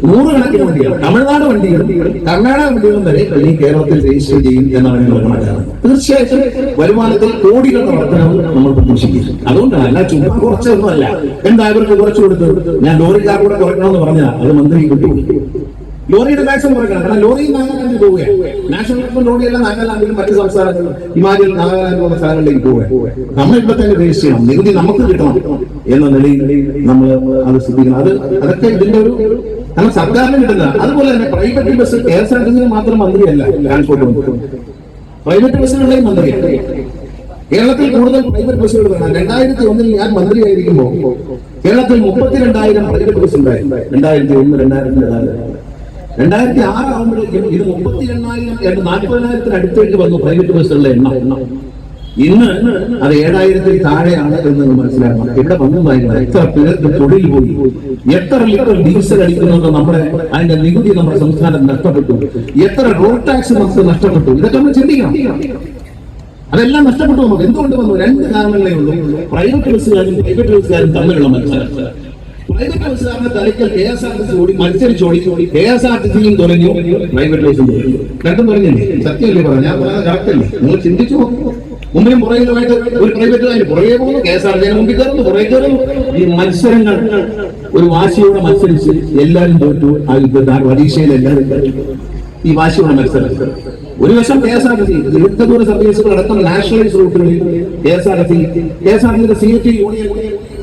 100 കണക്കിന് വണ്ടികൾ, തമിഴ്നാട് വണ്ടികളും കർണാടക വണ്ടികളും വരെ ഈ കേരളത്തിൽ രജിസ്റ്റർ ചെയ്യും എന്നാണ് ഞങ്ങൾ കണക്കാണ്. തീർച്ചയായിട്ടും വരുമാനത്തിൽ കോടികളുടെ വർധനവ് നമ്മൾ പ്രതീക്ഷിക്കുന്നു. അതുകൊണ്ടാണ്, അല്ല ചുമ്മാ കുറച്ചൊന്നുമല്ല. എന്താ ഇവർക്ക് കുറച്ചു കൊടുത്ത് ഞാൻ ലോറിക്കാർ കൂടെ കുറയ്ക്കണമെന്ന് പറഞ്ഞാൽ അത് മന്ത്രി കിട്ടും. ലോറിയുടെ മാക്സിമം കുറയ്ക്കണം. കാരണം ലോറി നാഗാലാൻഡിൽ പോവുകയാണ്. നാഷണൽ ഗവൺമെന്റ് ലോറിയെല്ലാം നാഗാലാൻഡിലും മറ്റു സംസ്ഥാനങ്ങളിലും ഹിമാചൽ നാഗാലാൻഡിലുള്ള സ്ഥലങ്ങളിലേക്ക് പോവുകയാണ്. നമ്മൾ ഇവിടെ തന്നെ രജിസ്റ്റർ ചെയ്യണം, നികുതി നമുക്ക് കിട്ടണം എന്ന നിലയിൽ നമ്മൾ അത് ശ്രദ്ധിക്കണം. അതൊക്കെ ഇതിന്റെ ഒരു കാരണം സർക്കാരിന് കിട്ടുന്ന. അതുപോലെ തന്നെ പ്രൈവറ്റ് ബസ് KSRTC മാത്രം മന്ത്രിയല്ല ട്രാൻസ്പോർട്ട് മന്ത്രി, പ്രൈവറ്റ് ബസ്സുകളുടെയും മന്ത്രിയല്ല. കേരളത്തിൽ കൂടുതൽ പ്രൈവറ്റ് ബസ്സുകൾ വേണം. 2001 ഞാൻ മന്ത്രിയായിരിക്കുമ്പോൾ കേരളത്തിൽ 32,000 പ്രൈവറ്റ് ബസ് ഉണ്ടായിരുന്നു. 2001, 2002, 2006 ആകുമ്പോഴേക്കും ഇത് 38,000, 40,000 അടുത്തേക്ക് വന്നു പ്രൈവറ്റ് ബസ്സുകളുടെ എണ്ണം. ഇന്ന് അത് 7000-ൽ താഴെയാണ് എന്ന് മനസ്സിലാക്കണം. ഇവിടെ വന്നതായിരുന്നു എത്ര പേർക്ക് തൊഴിൽ പോയി, എത്ര ലിറ്റർ ഡീസൽ അടിക്കുന്നത് നമ്മുടെ അതിന്റെ നികുതി നമ്മുടെ സംസ്ഥാനം നഷ്ടപ്പെട്ടു, എത്ര റോഡ് ടാക്സ് നമുക്ക് നഷ്ടപ്പെട്ടു. ഇതൊക്കെ നമ്മൾ ചിന്തിക്കണം. അതെല്ലാം നഷ്ടപ്പെട്ടു. നമുക്ക് എന്തുകൊണ്ട് വന്നു? 2 കാരണങ്ങളേ ഉള്ളൂ. പ്രൈവറ്റ് ബസ്സുകാരും തമ്മിലുള്ള മത്സരം. പ്രൈവറ്റ് ബസ്സുകാരുടെ തലയ്ക്കൽ KSRTC ഓടി മത്സരിച്ചോടി KSRTCയും തുറഞ്ഞു, പ്രൈവറ്റ് ബസ്സും തുറഞ്ഞു. രണ്ടും തുറഞ്ഞില്ലേ? സത്യമല്ലേ പറഞ്ഞ? ഞാൻ പറഞ്ഞത് കറക്റ്റല്ലേ? നിങ്ങൾ ചിന്തിച്ചു നോക്കൂ. മുമ്പിലും പുറകിലുമായിട്ട് ഒരു പ്രൈവറ്റ് അതിന് പുറകെ പോകുന്നു, KSRTC മുമ്പിൽ കയറുന്നു, പുറകെ കയറുന്നു. ഈ മത്സരങ്ങൾ ഒരു വാശിയോടെ മത്സരിച്ച് എല്ലാവരും തോറ്റു. പരീക്ഷയിൽ എല്ലാവരും ഈ വാശിയോടെ മത്സരം. ഒരു വശം KSRTC ദീർഘദൂര സർവീസുകൾ അടക്കം നാഷണലൈസ് റൂട്ടുകളിൽ KSRTCയുടെ CAT യൂണിയൻ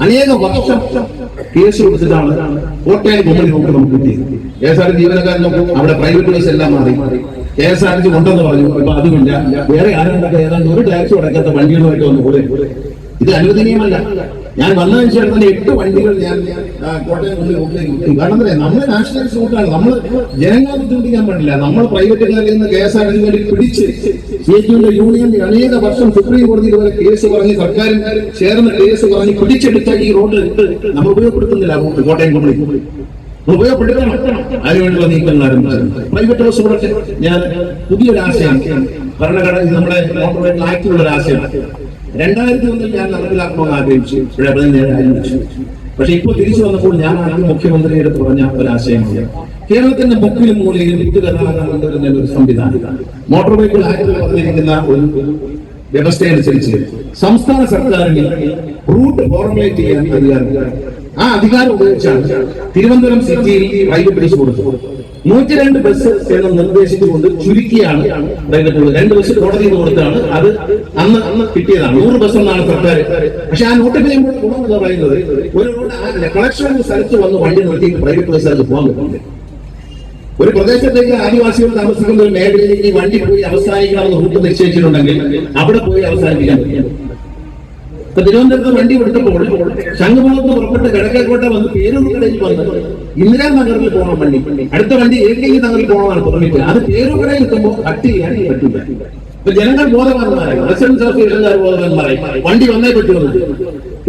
അനേക വർഷം കേസ് കൊടുത്തിട്ടാണ് കോട്ടയം കുമളി റൂട്ട് നമുക്ക് കിട്ടിയത്. KSRTC ജീവനക്കാരൻ നോക്കും, അവിടെ പ്രൈവറ്റ് ബസ് എല്ലാം മാറി. KSRTC ഉണ്ടെന്ന് പറഞ്ഞു. ഇപ്പൊ അതുമില്ല. വേറെ ആരുണ്ടൊക്കെ ഏതാണ്ട് ഒരു ടാക്സ് അടക്കാത്ത വണ്ടികളുമായിട്ട് വന്നു പോലെ. ഇത് അനുവദനീയമല്ല. ഞാൻ വന്നതിന് ശേഷം തന്നെ 8 വണ്ടികൾ ഞാൻ കോട്ടയം കുമളി റൂട്ടിലേക്ക് കിട്ടി. കാരണം നമ്മൾ നാഷണലൈസ് റൂട്ടാണ്. നമ്മൾ ജനങ്ങളെ ബുദ്ധിമുട്ടിക്കാൻ പാടില്ല. നമ്മൾ പ്രൈവറ്റുകാരിൽ നിന്ന് KSRTC വേണ്ടി പിടിച്ച് CATയുടെ യൂണിയൻ അനേക വർഷം സുപ്രീം കോടതിയിൽ വരെ കേസ് പറഞ്ഞ് സർക്കാരും ചേർന്ന് കേസ് പറഞ്ഞ് പിടിച്ചെടുത്ത ഈ റോഡ് നമ്മൾ ഉപയോഗപ്പെടുത്തുന്നില്ല. റൂട്ട് കോട്ടയം കുമളി ഉപയോഗപ്പെടുത്തണം. അതിനുവേണ്ടിയുള്ള നീക്കങ്ങൾ ആരംഭിച്ചു. പ്രൈവറ്റ് ബസ് കൂടെ ഞാൻ പുതിയൊരു ആശയം ഭരണഘടന നമ്മുടെ മോട്ടോർ വെഹിക്കിൾ ആക്ടിലുള്ള ഒരു ആശയം 2001 ഞാൻ നടപ്പിലാക്കണമെന്ന് ആഗ്രഹിച്ചു. ആരംഭിച്ചു. പക്ഷെ ഇപ്പോൾ തിരിച്ചു വന്നപ്പോൾ ഞാൻ ആദ്യം മുഖ്യമന്ത്രിയുടെ പറഞ്ഞ ഒരാശയമാണ് കേരളത്തിന്റെ മുക്കിലും മൂലയിലും പൊതുഗതാഗതം കൊണ്ടുവരുന്ന ഒരു സംവിധാനം. മോട്ടോർ വെഹിക്കിൾ ആക്ടിൽ പറഞ്ഞിരിക്കുന്ന ഒരു വ്യവസ്ഥയനുസരിച്ച് സംസ്ഥാന സർക്കാരിന് റൂട്ട് ഫോർമുലേറ്റ് ചെയ്യാൻ അധികാരം. ആ അധികാരം ഉപയോഗിച്ചാണ് തിരുവനന്തപുരം സിറ്റിയിൽ പ്രൈവറ്റ് ബസ് കൊടുത്തു. 102 ബസ് എന്ന് നിർദ്ദേശിച്ചുകൊണ്ട് ചുരുക്കിയാണ് പ്രൈവറ്റ് 2 ബസ് കോടതിയിൽ നിന്ന് കൊടുത്താണ്. അത് അന്ന് കിട്ടിയതാണ്. 100 ബസ് എന്നാണ് സർക്കാർ. പക്ഷെ ആ നോട്ട് ചെയ്യുമ്പോൾ ഗുണം എന്ന് പറയുന്നത് ഒരു റോഡ് കളക്ഷൻ സ്ഥലത്ത് വന്ന് വണ്ടി നിർത്തി പ്രൈവറ്റ് ബസ്സുകാർക്ക് പോകാൻ പറ്റില്ല. ഒരു പ്രദേശത്തേക്ക് ആദിവാസികൾ താമസിക്കുന്ന ഒരു മേഖലയിലേക്ക് വണ്ടി പോയി അവസാനിക്കണമെന്ന് റൂട്ട് നിശ്ചയിച്ചിട്ടുണ്ടെങ്കിൽ അവിടെ പോയി അവസാനിപ്പിക്കാൻ പറ്റില്ല. ഇപ്പൊ തിരുവനന്തപുരത്ത് വണ്ടി എടുത്തപ്പോൾ ശംഖുമുഖത്ത് പുറപ്പെട്ട് കിഴക്കേക്കോട്ട വന്ന് പേരൂർക്കടയിൽ വന്ന് ഇന്ദിരാനഗറിൽ പോകണം വണ്ടി. അടുത്ത വണ്ടി AKE നഗറിൽ പോകണമെന്നാണ് പെർമിറ്റ്. അത് പേരൂർക്കടയിൽ എത്തുമ്പോൾ കട്ട് ചെയ്യാൻ പറ്റില്ല. ഇപ്പൊ ജനങ്ങൾ ബോധവാന്മാരായി, റെസിഡൻസ് അസോസിയേഷൻകാർ ബോധവാന്മാരായി. വണ്ടി വന്നേ പറ്റുമെന്ന്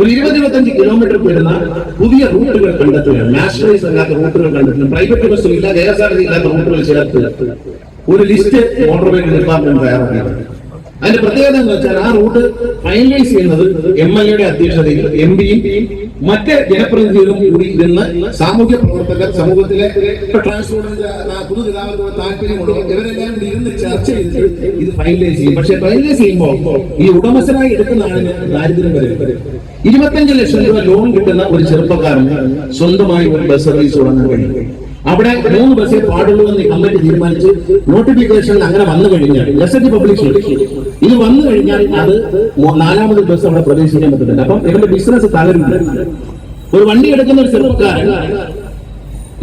ഒരു 20-25 കിലോമീറ്റർ വരുന്ന പുതിയ റൂട്ടുകൾ കണ്ടെത്തുകയാണ്. നാഷണലൈസ് അല്ലാത്ത റൂട്ടുകൾ കണ്ടെത്തുന്നു. പ്രൈവറ്റ് ബസ്സും ഇല്ല, KSRTC ഇല്ലാത്ത റൂട്ടുകൾ ചേർത്ത് ഒരു ലിസ്റ്റ് മോട്ടോർ വെഹിക്കിൾ ഡിപ്പാർട്ട്മെന്റ് തയ്യാറാക്കിയത്. അതിന്റെ പ്രത്യേകത എന്ന് വെച്ചാൽ ആ റൂട്ട് ഫൈനലൈസ് ചെയ്യുന്നത് MLA-യുടെ അധ്യക്ഷതയിൽ MPയും മറ്റ് ജനപ്രതിനിധികളും കൂടി ഇരുന്ന് സാമൂഹ്യ പ്രവർത്തകർ, സമൂഹത്തിലെ ട്രാൻസ്പോർട്ടിന്റെ പൊതുഗതാഗതത്തിന് താല്പര്യമുള്ളവർ ഇവരെല്ലാം കൂടി ഇരുന്ന് ചർച്ച ചെയ്തിട്ട് ഇത് ഫൈനലൈസ് ചെയ്യും. പക്ഷെ ഫൈനലൈസ് ചെയ്യുമ്പോൾ ഈ ഉടമസ്ഥനായി എടുക്കുന്ന ആളിന് ദാരിദ്ര്യം വരും. 25 ലക്ഷം രൂപ ലോൺ കിട്ടുന്ന ഒരു ചെറുപ്പക്കാരന് സ്വന്തമായി ഒരു ബസ് സർവീസ് തുടങ്ങാൻ കഴിയും. അവിടെ 3 ബസ്സേ പാടുള്ളൂ എന്ന് കമ്മിറ്റി തീരുമാനിച്ച് നോട്ടിഫിക്കേഷനിൽ അങ്ങനെ വന്നു കഴിഞ്ഞാൽ ഗസറ്റ് പബ്ലിഷ് ഇത് വന്നു കഴിഞ്ഞാൽ അത് 4ാമത് ബസ് അവിടെ പ്രവേശിക്കാൻ പറ്റുന്നുണ്ട്. അപ്പം ഇവരുടെ ബിസിനസ് തകരുന്നില്ല. ഒരു വണ്ടി എടുക്കുന്ന ഒരു ചെറുപ്പക്കാരൻ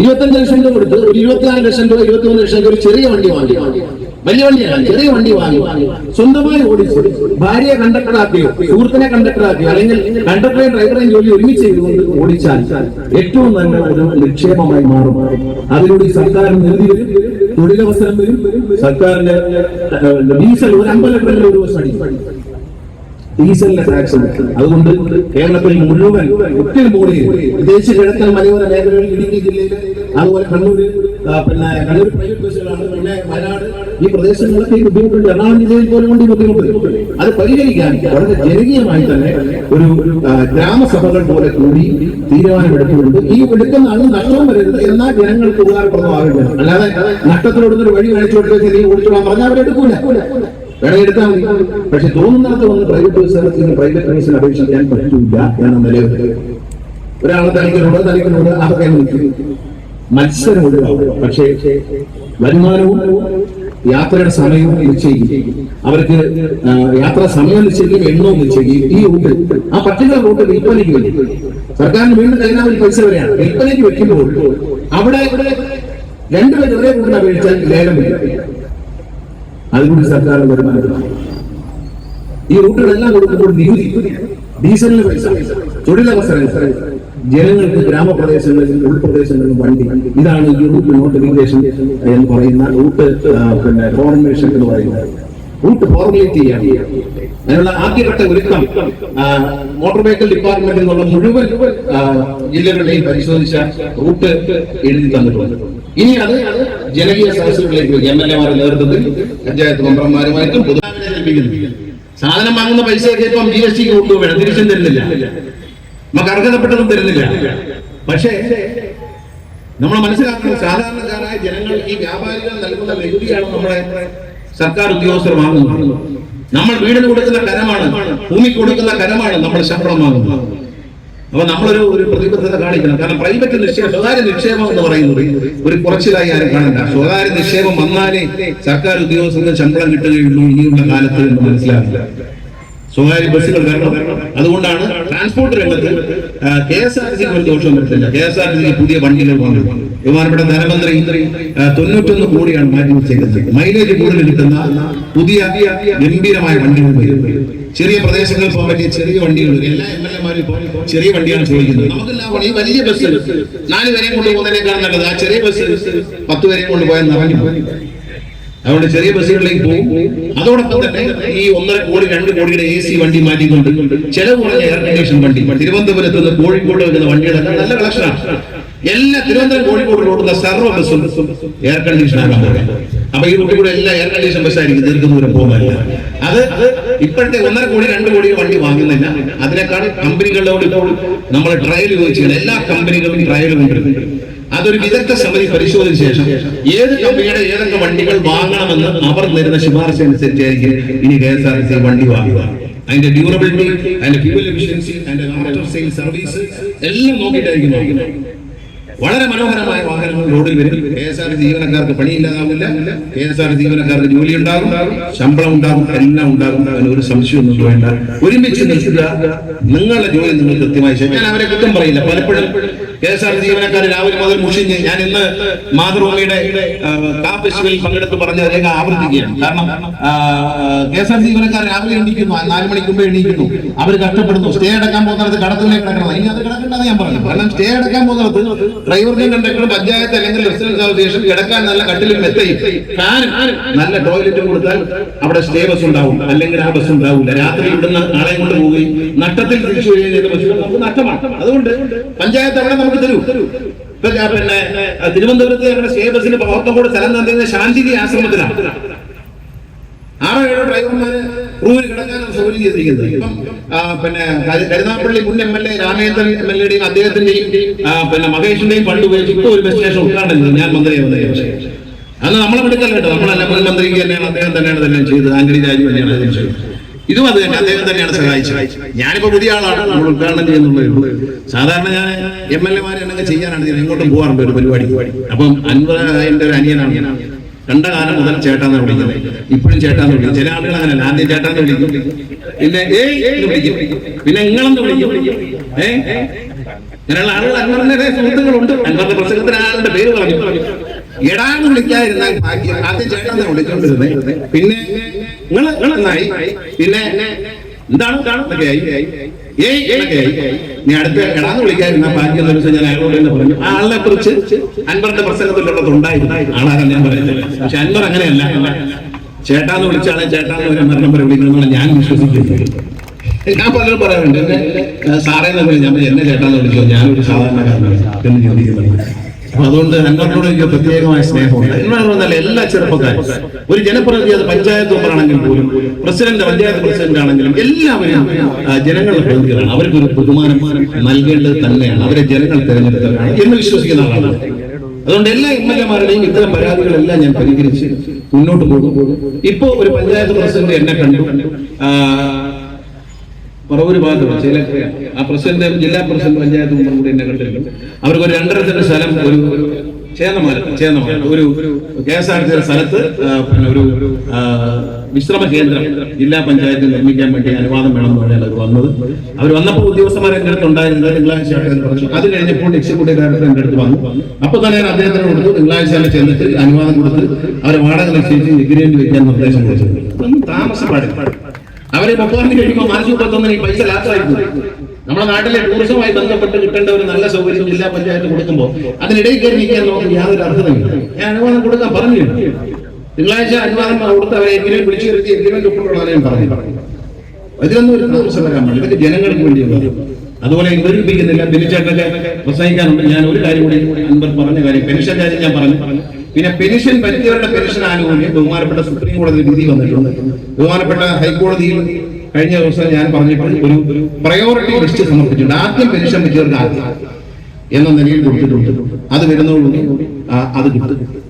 25 ലക്ഷം രൂപ കൊടുത്ത് ഒരു 24 ലക്ഷം രൂപ 23 ലക്ഷം രൂപ ഒരു ചെറിയ വണ്ടി വാങ്ങി. വലിയ വണ്ടിയാണ്, ചെറിയ വണ്ടി വാങ്ങി സ്വന്തമായി ഓടിച്ചു ഭാര്യയെ കണ്ടക്ടറാക്കിയോ സുഹൃത്തിനെ കണ്ടക്ടറാക്കിയോ അല്ലെങ്കിൽ കണ്ടക്ടറെയും ഡ്രൈവറെയും ജോലി ഒരുമിച്ച് ചെയ്തുകൊണ്ട് ഓടിച്ചാൽ ഏറ്റവും നല്ല ഒരു നിക്ഷേപമായി മാറും. അതിലൂടെ സർക്കാരിന് നികുതി വരും, തൊഴിലവസരം വരും. സർക്കാരിന്റെ ഡീസൽ ഒരു 50 ലിറ്ററിൽ ഒരു വർഷം അടിക്കും ഡീസലിന്റെ ടാക്സ്. അതുകൊണ്ട് കേരളത്തിൽ മുഴുവൻ ഒത്തിരി മൂലയിൽ പ്രത്യേകിച്ച് കിഴക്കൻ മലയോര മേഖലകളിൽ ഇടുക്കി ജില്ലയിൽ അതുപോലെ കണ്ണൂർ പ്രൈവറ്റ് ബസ്സുകളാണ്. പിന്നെ വയനാട് ഈ പ്രദേശങ്ങളൊക്കെ ഈ ബുദ്ധിമുട്ടുണ്ട്. എറണാകുളം ജില്ലയിൽ പോലും കൊണ്ട് ഈ ബുദ്ധിമുട്ട് അത് പരിഹരിക്കാൻ വളരെ ജനകീയമായി തന്നെ ഒരു ഗ്രാമസഭകൾ പോലെ കൂടി തീരുമാനമെടുത്തുകൊണ്ട് ഈ എടുക്കുന്ന ആളും നഷ്ടവും വരരുത്, എന്നാൽ ജനങ്ങൾക്ക് ഉപകാരപ്രദമാകില്ല. അല്ലാതെ നഷ്ടത്തിലൊടുന്നൊരു വഴി കാണിച്ചു കൊടുത്ത് നീ ഓടിച്ചോളാൻ പറഞ്ഞാൽ അവരെടുക്കൂല, വേണമെങ്കിൽ എടുത്താൽ മതി. പക്ഷെ തോന്നുന്നത് വന്ന് പ്രൈവറ്റ് ബസ്സുകൾക്ക് പ്രൈവറ്റ് ബസ്സിന് അപേക്ഷിക്കാൻ പറ്റില്ല എന്ന നിലയിൽ ഒരാളെ തനിക്കുന്നുണ്ട് അതൊക്കെ മത്സരം ഒഴിവാകും. പക്ഷേ വരുമാനവും യാത്രയുടെ സമയവും നിശ്ചയിക്കും. അവർക്ക് യാത്രാ സമയം നിശ്ചയിക്കും, എണ്ണവും നിശ്ചയിക്കും. ഈ റൂട്ട് ആ പർട്ടിക്കുലർ റൂട്ട് വിൽപ്പനയ്ക്ക് വരും. സർക്കാരിന് വീണ്ടും കൈനാവിൽ പൈസ വരെയാണ്. വിൽപ്പനയ്ക്ക് വെക്കുമ്പോൾ അവിടെ 2 പേര് ഒരേ റൂട്ടിനെ അപേക്ഷിച്ചാൽ ലേലം വരും. അതുകൂടി സർക്കാരിന്റെ വരുമാനത്തിലാണ്. ഈ റൂട്ടുകളെല്ലാം കൊടുക്കുമ്പോൾ നികുതി, ഡീസലിന് പൈസ, തൊഴിലവസരങ്ങൾ, ജനങ്ങൾക്ക് ഗ്രാമപ്രദേശങ്ങളിലും ഉൾപ്രദേശങ്ങളിലും വണ്ടി. ഇതാണ് ഈ റൂട്ട് നോട്ടിഫിക്കേഷൻ എന്ന് പറയുന്ന റൂട്ട് ഫോർമേഷൻ എന്ന് പറയുന്നത്. റൂട്ട് ഫോർമുലേറ്റ് ചെയ്യാണ്. അതിനുള്ള ആദ്യഘട്ട ഒരുക്കം മോട്ടോർ വെഹിക്കിൾ ഡിപ്പാർട്ട്മെന്റിൽ നിന്നുള്ള മുഴുവൻ ജില്ലകളിലെയും പരിശോധിച്ച റൂട്ട് എഴുതി തന്നിട്ടുണ്ട്. ഇനി അത് ജനകീയ സദസ്സുകളിലേക്ക് MLA-മാരുടെ നേതൃത്വത്തിൽ പഞ്ചായത്ത് മെമ്പർമാരുമായിട്ടും പൊതുജനങ്ങളെ ഏൽപ്പിക്കുന്നു. സാധനം വാങ്ങുന്ന പൈസയൊക്കെ ഇപ്പം GST കൊണ്ടുപോകണം, തിരിച്ചും തരുന്നില്ല, നമുക്ക് അർഹതപ്പെട്ടതും തരുന്നില്ല. പക്ഷേ നമ്മൾ മനസ്സിലാക്കണം, സാധാരണക്കാരായ ജനങ്ങൾ, ഈ വ്യാപാരികൾ നൽകുന്ന നികുതിയാണ് നമ്മളെ സർക്കാർ ഉദ്യോഗസ്ഥർ വാങ്ങുന്നത്. നമ്മൾ വീടിന് കൊടുക്കുന്ന കരമാണ്, ഭൂമിക്ക് കൊടുക്കുന്ന കരമാണ് നമ്മൾ ശമ്പളം വാങ്ങുന്നത്. അപ്പൊ നമ്മളൊരു പ്രതിബദ്ധത കാണിക്കണം. കാരണം പ്രൈവറ്റ് നിക്ഷേപം, സ്വകാര്യ നിക്ഷേപം എന്ന് പറയുന്നത് ഒരു കുറച്ചിലായി ആരും കാണണ്ട. സ്വകാര്യ നിക്ഷേപം വന്നാലേ സർക്കാർ ഉദ്യോഗസ്ഥർക്ക് ശമ്പളം കിട്ടുകയുള്ളൂ ഇനിയുള്ള കാലത്ത് എന്ന് മനസ്സിലാക്കില്ല. സ്വകാര്യ ബസ്സുകൾ വരണം. അതുകൊണ്ടാണ് ട്രാൻസ്പോർട്ട് രംഗത്ത് KSRTC ഒരു ദോഷം വരുത്തില്ല. KSRTC പുതിയ വണ്ടികൾ വന്നു. ബഹുമാനപ്പെട്ട ധനമന്ത്രി 91 കോടിയാണ് മാറ്റി വെച്ചേക്കുന്നത്. മൈലേജ് കൂടുതൽ കിട്ടുന്ന പുതിയ ഗംഭീരമായ വണ്ടികൾ വരും. ചെറിയ പ്രദേശങ്ങളിൽ പോകാൻ പറ്റിയ ചെറിയ വണ്ടികൾ. എല്ലാ MLA-മാരും ഇപ്പോൾ ചെറിയ വണ്ടിയാണ് ചോദിക്കുന്നത്. നമുക്കെല്ലാം ഈ വലിയ ബസ് 4 പേരെയും കൊണ്ടുപോകുന്നതിനേക്കാൾ നല്ലത് ആ ചെറിയ ബസ് 10 പേരെയും കൊണ്ടുപോയാൽ നിറഞ്ഞു പോകും. അതുകൊണ്ട് ചെറിയ ബസ്സുകളിലേക്ക് പോകും. അതോടൊപ്പം തന്നെ ഈ 1.5 കോടി 2 കോടിയുടെ AC വണ്ടി മാറ്റിക്കൊണ്ട് ചെലവ് കുറഞ്ഞ എയർ കണ്ടീഷൻ വണ്ടി, തിരുവനന്തപുരത്ത് നിന്ന് കോഴിക്കോട് വരുന്ന വണ്ടികളൊക്കെ നല്ല കളക്ഷനാണ്. എല്ലാ തിരുവനന്തപുരം കോഴിക്കോട് ഓടുന്ന സർവ്വ ബസ്സും എയർ കണ്ടീഷൻ ആക്കാൻ പോകുന്നത്. അപ്പൊ ഈ റൂട്ടിൽ കൂടെ എല്ലാ എയർ കണ്ടീഷൻ ബസ്സായിരിക്കും, ദീർഘദൂരം പോകുന്നില്ല. അത് ഇപ്പോഴത്തെ 1.5 കോടി 2 കോടി വണ്ടി വാങ്ങുന്നില്ല. അതിനേക്കാൾ കമ്പനികളോട് ഇപ്പോൾ നമ്മൾ ട്രയൽ ചോദിച്ചാൽ എല്ലാ കമ്പനികളും ട്രയൽ കൊണ്ടിരുന്നു. അതൊരു വിദഗ്ധ സമിതി പരിശോധിച്ച ശേഷം ഏത് കമ്പനിയുടെ ഏതൊക്കെ വണ്ടികൾ വാങ്ങണമെന്ന് അവർ തരുന്ന ശുപാർശ അനുസരിച്ചായിരിക്കും ഇനി KSRTC വണ്ടി വാങ്ങുക. അതിന്റെ ഡ്യൂറബിലിറ്റി, അതിന്റെ ഫ്യൂവൽ എഫിഷ്യൻസി, അതിന്റെ ആഫ്റ്റർ സെയിൽ സർവീസ് എല്ലാം നോക്കിയിട്ടായിരിക്കും വാങ്ങുന്നത്. വളരെ മനോഹരമായ വാഹനങ്ങൾ റോഡിൽ വരും. KSRTC ജീവനക്കാർക്ക് പണിയില്ലാതാവില്ല, KSRTC ജീവനക്കാർക്ക് ജോലി ഉണ്ടാകും, ശമ്പളം ഉണ്ടാകും, എല്ലാം ഉണ്ടാകും. അതിന് ഒരു സംശയമൊന്നും വേണ്ട. ഒരുമിച്ച് നിൽക്കുക, നിങ്ങളുടെ ജോലി നിങ്ങൾ കൃത്യമായി ചെയ്യും. ഞാൻ അവരെ കുറ്റം പറയില്ല. പലപ്പോഴും KSRTC ജീവനക്കാർ രാവിലെ മുതൽ മുഷിഞ്ഞ്, ഞാൻ ഇന്ന് മാതൃഭൂമിയുടെ കാ ഫെസ്റ്റിവലിൽ പങ്കെടുത്ത് പറഞ്ഞ രേഖ ആവർത്തിക്കുകയാണ്. കാരണം KSRTC ജീവനക്കാർ രാവിലെ എണീക്കുന്നു, 4 മണിക്ക് മുമ്പ് എണീക്കുന്നു, അവർ കഷ്ടപ്പെടുന്നു. സ്റ്റേ അടക്കാൻ പോകുന്നിടത്ത് കടത്തിലേക്ക് കിടക്കണം. ഇനി അത് കിടക്കേണ്ടത് ഞാൻ പറഞ്ഞു. കാരണം സ്റ്റേ അടക്കാൻ പോകുന്നിടത്ത് ഡ്രൈവറിനും കണ്ടക്ടറും പഞ്ചായത്ത് അല്ലെങ്കിൽ റെസിഡൻസ് അസോസിയേഷൻ കിടക്കാൻ നല്ല കട്ടിലും മെത്തയും ഫാനും നല്ല ടോയ്ലറ്റും കൊടുത്താൽ അവിടെ സ്റ്റേ ബസ് ഉണ്ടാവും, അല്ലെങ്കിൽ ആ ബസ് ഉണ്ടാവില്ല. രാത്രി ഇവിടുന്ന് ആളെ കൊണ്ട് പോവുകയും നഷ്ടത്തിൽ തിരിച്ചു വരികയും ചെയ്ത ബസ്സുകൾ നമുക്ക് നഷ്ടമാണ്. അതുകൊണ്ട് പഞ്ചായത്ത് അവിടെ നമുക്ക് തരൂ. പിന്നെ തിരുവനന്തപുരത്ത് ഞങ്ങളുടെ സ്റ്റേ ബസ്സിന് പ്രവർത്തനോട് സ്ഥലം തന്നിരുന്ന ശാന്തിനി ആശ്രമത്തിലാണ്. 6-7 ഡ്രൈവർമാര് റൂമിൽ കിടക്കാനാണ് സൗകര്യം ചെയ്തിരിക്കുന്നത്. ഇപ്പം പിന്നെ കരുനാഗപ്പള്ളി മുൻ MLA രാമേന്ദ്രൻ MLA-യുടെയും അദ്ദേഹത്തിന്റെയും പിന്നെ മഹേഷിന്റെയും ഫണ്ട് ഉപയോഗിച്ച് ഇപ്പോൾ ഒരു ബസ് സ്റ്റേഷൻ ഉദ്ഘാടനം ചെയ്തു. ഞാൻ മന്ത്രിയാവുന്ന പക്ഷേ അന്ന് നമ്മളെ എടുക്കല്ല കേട്ടോ. നമ്മളല്ല, മുൻ മന്ത്രിക്ക് തന്നെയാണ്, അദ്ദേഹം തന്നെയാണ് തന്നെ ചെയ്തത്. ആന്റണി രാജു തന്നെയാണ് അതിന് ചെയ്തത്. ഇതും അത് തന്നെ, അദ്ദേഹം തന്നെയാണ് സഹായിച്ചത്. ഞാനിപ്പോ പുതിയ ആളാണ്, നമ്മൾ ഉദ്ഘാടനം ചെയ്യുന്നുള്ളൂ. സാധാരണ ഞാൻ MLA-മാരെ എന്നൊക്കെ ചെയ്യാനാണ് ഞാൻ എങ്ങോട്ടും പോകാറുണ്ട് ഒരു പരിപാടി. അപ്പം അൻവർ എന്റെ ഒരു അനിയനാണ്. കണ്ട കാലം മുതൽ ചേട്ടാന്ന് വിളിക്കുന്നത്, ഇപ്പോഴും ചേട്ടാന്ന് വിളിക്കും. ചില ആളുകൾ അങ്ങനെയല്ല, ആദ്യം ചേട്ടാന്ന് വിളിക്കും, പിന്നെ വിളിക്കും, പിന്നെ നിങ്ങളെന്ന് വിളിക്കും. അങ്ങനെയുള്ള ആളുകൾ അൻവറിന്റെ സുഹൃത്തുക്കളുണ്ട്. അൻവറിന്റെ പ്രസംഗത്തിന് ആളുടെ പേര് പറഞ്ഞു. എടാന്ന് വിളിക്കാതിരുന്നാൽ ആദ്യം ചേട്ടാന്ന് വിളിച്ചോണ്ടിരുന്നത്, പിന്നെ നിങ്ങൾ നന്നായി, പിന്നെ എന്താണ് നീ അടുത്ത എടാന്ന് വിളിക്കാതിരുന്ന ഭാഗ്യം എന്ന ദിവസം ഞാൻ അയാളോട് തന്നെ പറഞ്ഞു. ആ ആളിനെ കുറിച്ച് അൻവറിന്റെ പ്രസംഗത്തിലുള്ളത് ഉണ്ടായിരുന്നു, ആളാകാൻ ഞാൻ പറയുന്നില്ല. പക്ഷെ അൻവർ അങ്ങനെയല്ല, ചേട്ടാന്ന് വിളിച്ചാളെ ചേട്ടാന്ന് വരെ മരണം വരെ വിളിക്കുന്നതാണ് ഞാൻ വിശ്വസിക്കുന്നത്. ഞാൻ പലരും പറയാറുണ്ട്, എന്നെ സാറേ എന്ന് വിളിച്ചു, ഞാൻ എന്നെ ചേട്ടാന്ന് വിളിച്ചോ, ഞാനൊരു സാധാരണക്കാരനാണ് എന്ന് ചിന്തിക്കുന്നുണ്ട്. അപ്പൊ അതുകൊണ്ട് അൻവറിനോട് എനിക്ക് പ്രത്യേകമായ സ്നേഹമുണ്ട്. എന്നല്ല, എല്ലാ ചെറുപ്പക്കാരും, ഒരു ജനപ്രതിനിധി, അത് പഞ്ചായത്ത് മെമ്പറാണെങ്കിൽ പോലും, പ്രസിഡന്റ്, പഞ്ചായത്ത് പ്രസിഡന്റ് ആണെങ്കിലും എല്ലാവരും ജനങ്ങളുടെ പ്രതിനിധികളാണ്. അവർക്കൊരു ബഹുമാനം നൽകേണ്ടത് തന്നെയാണ്. അവരെ ജനങ്ങൾ തിരഞ്ഞെടുത്തവരാണ് എന്ന് വിശ്വസിക്കുന്ന ആളാണ്. അതുകൊണ്ട് എല്ലാ MLA-മാരുടെയും ഇത്തരം പരാതികളെല്ലാം ഞാൻ പരിഹരിച്ച് മുന്നോട്ട് പോകും. ഇപ്പോ ഒരു പഞ്ചായത്ത് പ്രസിഡന്റ് എന്നെ കണ്ടു, പറവൂര് ഭാഗത്ത് ചിലക്കര, ആ പ്രസിഡന്റ്, ജില്ലാ പ്രസിഡന്റ്, പഞ്ചായത്ത് മെമ്പർ കൂടി എന്നെ കണ്ടിട്ടുണ്ട്. അവർക്ക് ഒരു 2.5 സെന്റ് സ്ഥലം, ഒരു ചേന്നമല ഒരു KSRTC സ്ഥലത്ത് പിന്നെ ഒരു വിശ്രമ കേന്ദ്രം ജില്ലാ പഞ്ചായത്തിൽ നിർമ്മിക്കാൻ വേണ്ടി അനുവാദം വേണമെന്ന് പറഞ്ഞാൽ അവർ വന്നത്. അവർ വന്നപ്പോൾ ഉദ്യോഗസ്ഥന്മാർ എൻ്റെ അടുത്ത് ഉണ്ടായിരുന്നത് തിങ്കളാഴ്ച പറഞ്ഞു. അത് കഴിഞ്ഞപ്പോൾ എക്സിക്യൂട്ടീവ് ഡയറക്ടർ എൻ്റെ അടുത്ത് വന്നു. അപ്പൊ തന്നെ ഞാൻ അദ്ദേഹത്തിന് കൊടുത്തു. തിങ്കളാഴ്ച തന്നെ ചെന്നിട്ട് അനുവാദം കൊടുത്ത് അവരെ വാടക നിശ്ചയിച്ച് എഗ്രിമെന്റ് വെക്കാൻ നിർദ്ദേശം കൊടുത്തിട്ടുണ്ട്. താമസം പാടില്ല. അവരെ 30 കഴിയുമ്പോൾ മാർച്ച് 31 ഈ പൈസ ലാഭമായിരുന്നു. നമ്മുടെ നാട്ടിലെ ടൂറിസവുമായി ബന്ധപ്പെട്ട് കിട്ടേണ്ട ഒരു നല്ല സൗകര്യം ജില്ലാ പഞ്ചായത്ത് കൊടുക്കുമ്പോൾ അതിനിടയിൽ കയറി നിൽക്കാൻ നമുക്ക് യാതൊരു അർഹതയില്ല. ഞാൻ അനുവാദം കൊടുക്കാൻ പറഞ്ഞു. തിങ്കളാഴ്ച അനുവാദം കൊടുത്ത് അവരെ എങ്കിലും വിളിച്ചു വരുത്തി എഗ്രിമെന്റ് ഒപ്പിട്ടുള്ളവരെയും പറഞ്ഞു. അതിലൊന്നും ഒരു സമരമാണ്, ഇതൊക്കെ ജനങ്ങൾക്ക് വേണ്ടിയുള്ളത്. അതുപോലെ ഇവരിപ്പിക്കുന്നില്ല. ബിനിച്ചേട്ടന്റെ പ്രസംഗിക്കാനുണ്ട്. ഞാൻ ഒരു കാര്യം കൂടി അൻവർ പറഞ്ഞ കാര്യം, പെൻഷൻ കാര്യം ഞാൻ പറഞ്ഞു. പിന്നെ പെൻഷൻ പറ്റിയവരുടെ പെൻഷൻ ആനുകൂല്യം ബഹുമാനപ്പെട്ട സുപ്രീം കോടതി വിധി വന്നിട്ടുണ്ട്. ബഹുമാനപ്പെട്ട ഹൈക്കോടതിയിൽ കഴിഞ്ഞ ദിവസം ഞാൻ പറഞ്ഞപ്പോൾ ഒരു പ്രയോറിറ്റി ലിസ്റ്റ് സമർപ്പിച്ചിട്ടുണ്ട്. ആദ്യം പെൻഷൻ പറ്റിയവർക്ക് ആദ്യം എന്ന നിലയിൽ കൊടുത്തിട്ടുണ്ട്. അത് വരുന്നതോടുകൂടി അത് കിട്ടും.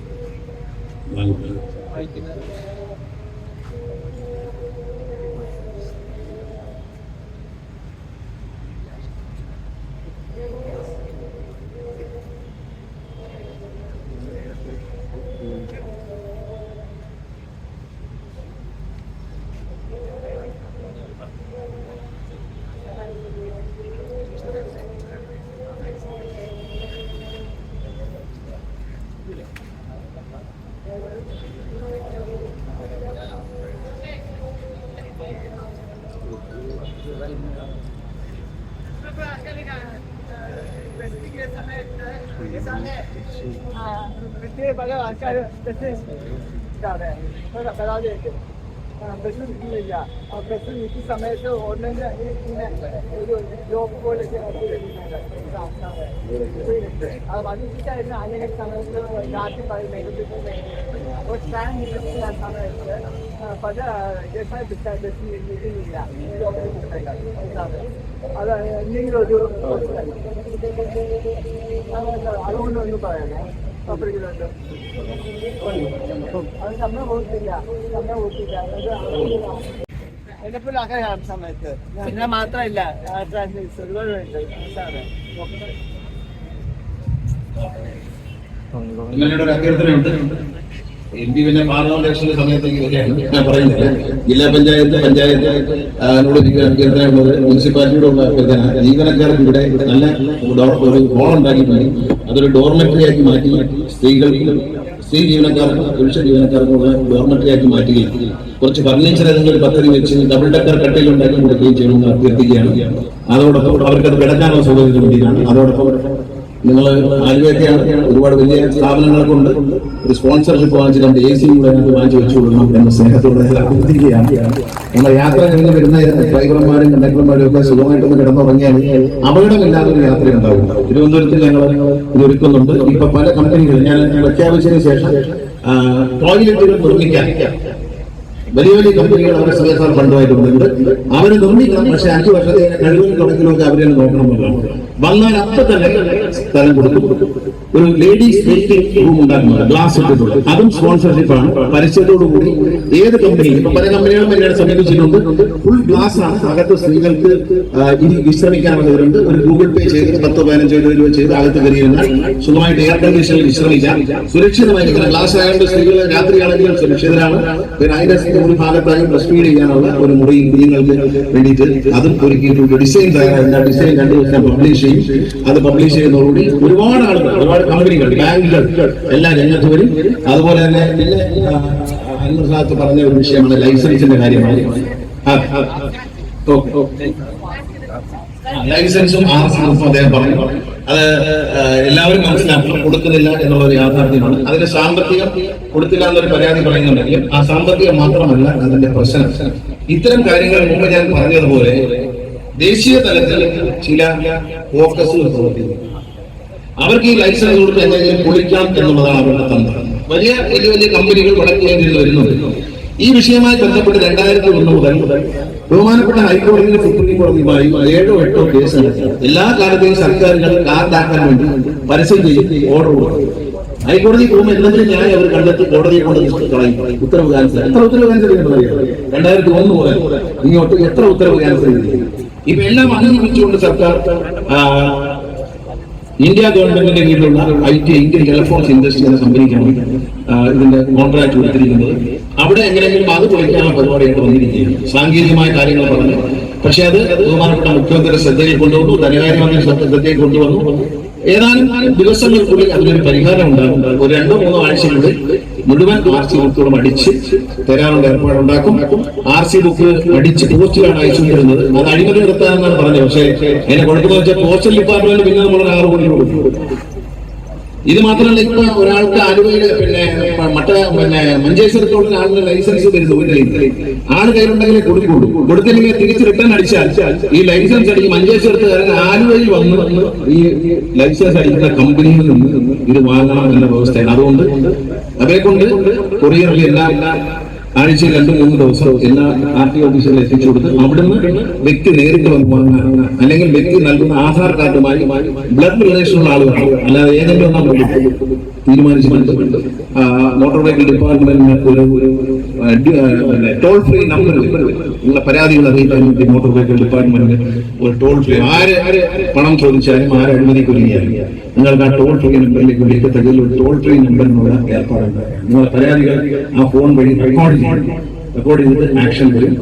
പല ആൾക്കാർ പരാതിയായിട്ട് ബസ് കിട്ടുന്നില്ല. ആ ബസ് നിൽക്കുന്ന സമയത്ത് ഓൺലൈനിൽ ഒരു ജോബ് പോലെ അത് വന്നിട്ടായിരുന്നു. അതിനെ സമയത്ത് രാത്രി ഒരു സ്റ്റാൻ നിൽക്കുന്ന സമയത്ത് പല ബസ് നിൽക്കുന്നില്ല. അത് എന്തെങ്കിലും ഒരു അതുകൊണ്ടൊന്നും പറയാനേ പബ്ലിക്കിലുണ്ട്. അത് സമയം കൊടുത്തില്ല. എന്നെ പോലെ ആൾക്കാരാണ് സമയത്ത്. ഞാൻ മാത്രമല്ല, ഒരുപാടുണ്ട്. ഒരു അഭ്യർത്ഥനയുണ്ട്. MP പിന്നെ പാർലമെന്റ് ഇലക്ഷന്റെ സമയത്തേക്ക് വരികയാണ്. ഞാൻ പറയുന്നില്ല. ജില്ലാ പഞ്ചായത്ത് അഭ്യർത്ഥനയുള്ളത് മുനിസിപ്പാലിറ്റിയോടുള്ള അഭ്യർത്ഥന. ജീവനക്കാർക്ക് ഇവിടെ നല്ല ഒരു ഹോൾ ഉണ്ടാക്കിയിട്ടുണ്ട്. അതൊരു ഡോർമെറ്ററി ആക്കി മാറ്റി സ്ത്രീ ജീവനക്കാർക്കും പുരുഷ ജീവനക്കാർക്കുമുള്ള ഡോർമെറ്ററി ആക്കി മാറ്റുകയും കുറച്ച് ഫർണിച്ചർ ഒരു പദ്ധതി വെച്ച് ഡബിൾ ഡെക്കർ കട്ടിൽ ഉണ്ടാക്കി കൊടുക്കുകയും ചെയ്യണമെന്ന് അഭ്യർത്ഥിക്കുകയാണ്. അതോടൊപ്പം അവർക്കത് കിടക്കാനുള്ള സൗകര്യത്തിന് വേണ്ടിയിട്ടാണ്. അതോടൊപ്പം നിങ്ങൾ ആലുവയൊക്കെയാണ്, ഒരുപാട് വലിയ സ്ഥാപനങ്ങളൊക്കെ ഉണ്ട്. ഒരു സ്പോൺസർഷിപ്പ് വാങ്ങിച്ച് രണ്ട് AC കൂടെ വാങ്ങിച്ച് വെച്ചു കൊടുക്കണം എന്ന സ്നേഹത്തോടെ അഭ്യർത്ഥിക്കുകയാണ്. നമ്മൾ യാത്ര കഴിഞ്ഞ് വരുന്ന ഡ്രൈവർമാരും കണ്ടക്ടർമാരും ഒക്കെ സുഖമായിട്ടൊന്ന് കിടന്നുറങ്ങിയാൽ അപകടമില്ലാതെ ഒരു യാത്ര ഉണ്ടാവും. തിരുവനന്തപുരത്ത് ഞങ്ങൾ ഇത് ഒരുക്കുന്നുണ്ട്. ഇപ്പൊ പല കമ്പനികളും ഞാൻ പ്രഖ്യാപിച്ചതിന് ശേഷം ടോയ്ലറ്റുകൾ നിർമ്മിക്കാൻ വലിയ വലിയ കമ്പനികൾ അവരുടെ CSR ഫണ്ടുമായിട്ടുണ്ട്. അവരെ നിർമ്മിക്കണം. പക്ഷെ 5 വർഷത്തെ കഴിവിന് കണക്കിലൊക്കെ അവരെ നോക്കണമെന്നുള്ളതാണ്. വന്നാൽ അപ്പൊ തന്നെ സ്ഥലം കൊടുക്കും. ഒരു ലേഡീസ് വെയിറ്റിംഗ് റൂം ഉണ്ടാക്കുന്നത് ഗ്ലാസ് ഇട്ടിട്ടുള്ളത്, അതും സ്പോൺസർഷിപ്പാണ്. പരസ്യത്തോടുകൂടി ഏത് കമ്പനിയും ഇപ്പൊ പല കമ്പനികളും എന്നോട് സമീപിച്ചിട്ടുണ്ട്. ഫുൾ ഗ്ലാസ് ആണ്. അകത്ത് സ്ത്രീകൾക്ക് ഇനി വിശ്രമിക്കാനുള്ളവരുണ്ട്. ഒരു ഗൂഗിൾ പേ ചെയ്ത് 10-15 രൂപ ചെയ്ത് അകത്ത് കയറിയിരുന്നാൽ സുഖമായിട്ട് എയർ കണ്ടീഷനിൽ വിശ്രമിക്കാം. സുരക്ഷിതമായിരിക്കണം. ഗ്ലാസ് ആയതുകൊണ്ട് സ്ത്രീകൾ രാത്രിയാണെങ്കിലും സുരക്ഷിതരാണ്. പിന്നെ അതിന്റെ ഒരു ഭാഗത്തായി ബ്രസ്റ്റ് ഫീഡ് ചെയ്യാനുള്ള ഒരു മുറി കുഞ്ഞുങ്ങൾക്ക് വേണ്ടിയിട്ട് അതും ഒരുക്കിയിട്ടുണ്ട്. ഡിസൈൻ തയ്യാറായിരുന്നു. ഡിസൈൻ 2 ദിവസം പബ്ലിഷ് ചെയ്യും. അത് പബ്ലിഷ് ചെയ്യുന്നതോടുകൂടി ഒരുപാട് ആളുകൾ, ഒരുപാട് കമ്പനികൾ, ബാങ്കുകൾ എല്ലാം രംഗത്ത് വരും. അതുപോലെ തന്നെ പിന്നെ അൻവർ പറഞ്ഞ ഒരു വിഷയമാണ് ലൈസൻസിന്റെ കാര്യമാണ്. ലൈസൻസും RC അദ്ദേഹം പറഞ്ഞു. അത് എല്ലാവരും മനസ്സിലാക്കണം. കൊടുക്കുന്നില്ല എന്നുള്ളൊരു യാഥാർത്ഥ്യമാണ്. അതിന്റെ സാമ്പത്തികം കൊടുത്തില്ല എന്നൊരു പരാതി പറയുന്നുണ്ടെങ്കിലും ആ സാമ്പത്തികം മാത്രമല്ല അതിന്റെ പ്രശ്നം. ഇത്തരം കാര്യങ്ങൾ മുമ്പ് ഞാൻ പറഞ്ഞതുപോലെ ദേശീയ തലത്തിൽ ചില ഫോക്കസുകൾ പ്രവർത്തിക്കുന്നു. അവർക്ക് ഈ ലൈസൻസ് കൊടുത്ത് എന്തെങ്കിലും പൊളിക്കാം എന്നുള്ളതാണ് അവരുടെ തന്ത്രം. വലിയ വലിയ കമ്പനികൾ വടക്കേണ്ടിൽ വരുന്നുണ്ട്. ഈ വിഷയവുമായി ബന്ധപ്പെട്ട് 2001 മുതൽ ബഹുമാനപ്പെട്ട ഹൈക്കോടതിയിലും സുപ്രീം കോടതിയുമായും 7 or 8 കേസ് നടത്തി. എല്ലാ കാലത്തെയും സർക്കാരുകൾ കാർഡാക്കാൻ വേണ്ടി പരസ്യം ചെയ്ത് ഓർഡർ കൊടുക്കും. ഹൈക്കോടതി പോകുമ്പോൾ എന്തെങ്കിലും ന്യായം അവർ കണ്ടെത്തി കോടതിയെ കൊണ്ട് കളയും. ഉത്തരവ് ക്യാൻസൽ. എത്ര ഉത്തരവ് ക്യാൻസൽ ചെയ്യുന്നത് 2001 മുതൽ ഇങ്ങോട്ട് എത്ര ഉത്തരവ് ക്യാൻസൽ ചെയ്തു. ഇപ്പൊ എല്ലാം അനുഭവിച്ചുകൊണ്ട് സർക്കാർ ഇന്ത്യ ഗവൺമെന്റിന്റെ കീഴിലുള്ള IT ഇന്ത്യൻ ടെലിഫോൺസ് ഇൻഡസ്ട്രി എന്ന കമ്പനിക്കാണ് ഇതിന്റെ കോൺട്രാക്ട് കൊടുത്തിരിക്കുന്നത്. അവിടെ എങ്ങനെയെങ്കിലും അത് പൊളിക്കാനുള്ള പരിപാടിയായിട്ട് വന്നിരിക്കുകയാണ്. സാങ്കേതികമായ കാര്യങ്ങൾ പറഞ്ഞു. പക്ഷെ അത് ബഹുമാനപ്പെട്ട മുഖ്യമന്ത്രിയുടെ ശ്രദ്ധയിൽ കൊണ്ടുവന്നു, ധനകാര്യമന്ത്രി ശ്രദ്ധയിൽ കൊണ്ടുവന്നു. ഏതാനും ദിവസങ്ങൾക്കുള്ളിൽ അതിനൊരു പരിഹാരം ഉണ്ടാകും. ഒരു 2-3 ആഴ്ചക്കുള്ളിൽ മുഴുവൻ RC ബുക്കുകളും അടിച്ച് തരാനുള്ള ഏർപ്പാടുണ്ടാക്കും. RC ബുക്ക് അടിച്ച് പോസ്റ്റിലാണ് അയച്ചുകൊണ്ടിരുന്നത്. അത് അഴിമതി നിർത്താനെന്നാണ് പറഞ്ഞത്. പക്ഷേ അതിനെ കൊടുക്കുന്നത് വെച്ചാൽ പോസ്റ്റൽ ഡിപ്പാർട്ട്മെന്റ് പിന്നെ നമ്മൾ 6 കോടി കൊടുക്കും. ഇത് മാത്രമല്ല, ഇപ്പൊ ഒരാൾക്ക് ആലുവയില് മഞ്ചേശ്വരത്തോടുള്ള ആളുടെ ലൈസൻസ് വരുന്നു, ആള് കയ്യിലുണ്ടെങ്കിലേ കൊടുക്കുള്ളൂ. കൊടുത്തില്ലെങ്കിൽ തിരിച്ച് റിട്ടേൺ അടിച്ചാൽ ഈ ലൈസൻസ് അടിച്ച് മഞ്ചേശ്വരത്തുകാരൻ ആലുവയിൽ വന്ന് ഈ ലൈസൻസ് അടിക്കുന്ന കമ്പനിയിൽ നിന്ന് ഇത് വാങ്ങണം എന്ന വ്യവസ്ഥയാണ്. അതുകൊണ്ട് അവരെ കൊണ്ട് കൊറിയറിൽ എല്ലാം ആഴ്ചയിൽ 2-3 ദിവസം എല്ലാ RTO ഓഫീസുകളിൽ എത്തിച്ചു കൊടുത്ത് അവിടുന്ന് വ്യക്തി നേരിട്ട് വന്ന് വാങ്ങാൻ, അല്ലെങ്കിൽ വ്യക്തി നൽകുന്ന ആധാർ കാർഡുമായി ബ്ലഡ് റിലേഷനുള്ള ആളുകളാണ്. അല്ലാതെ ഏതെങ്കിലും ഒന്നും തീരുമാനിച്ചിട്ടുണ്ട്. മോട്ടോർ വെഹിക്കിൾ ഡിപ്പാർട്ട്മെന്റിന് ഒരു ടോൾ ഫ്രീ നമ്പർ ഉള്ള പരാതികൾ അറിയിക്കാൻ വേണ്ടി മോട്ടോർ വെഹിക്കിൾ ഡിപ്പാർട്ട്മെന്റിന് ഒരു ടോൾ ഫ്രീ, ആര് പണം ചോദിച്ചാലും ആര് അഴിമതിക്കൊരുങ്ങിയാലും നിങ്ങൾക്ക് ആ ടോൾ ഫ്രീ നമ്പറിലേക്ക് വിളിക്കത്തക്കതിൽ ഒരു ടോൾ ഫ്രീ നമ്പറിനുള്ള ഏർപ്പാടുണ്ട്. നിങ്ങളുടെ പരാതികൾ ആ ഫോൺ വഴി റെക്കോർഡ് ചെയ്തിട്ട് ആക്ഷൻ വരും.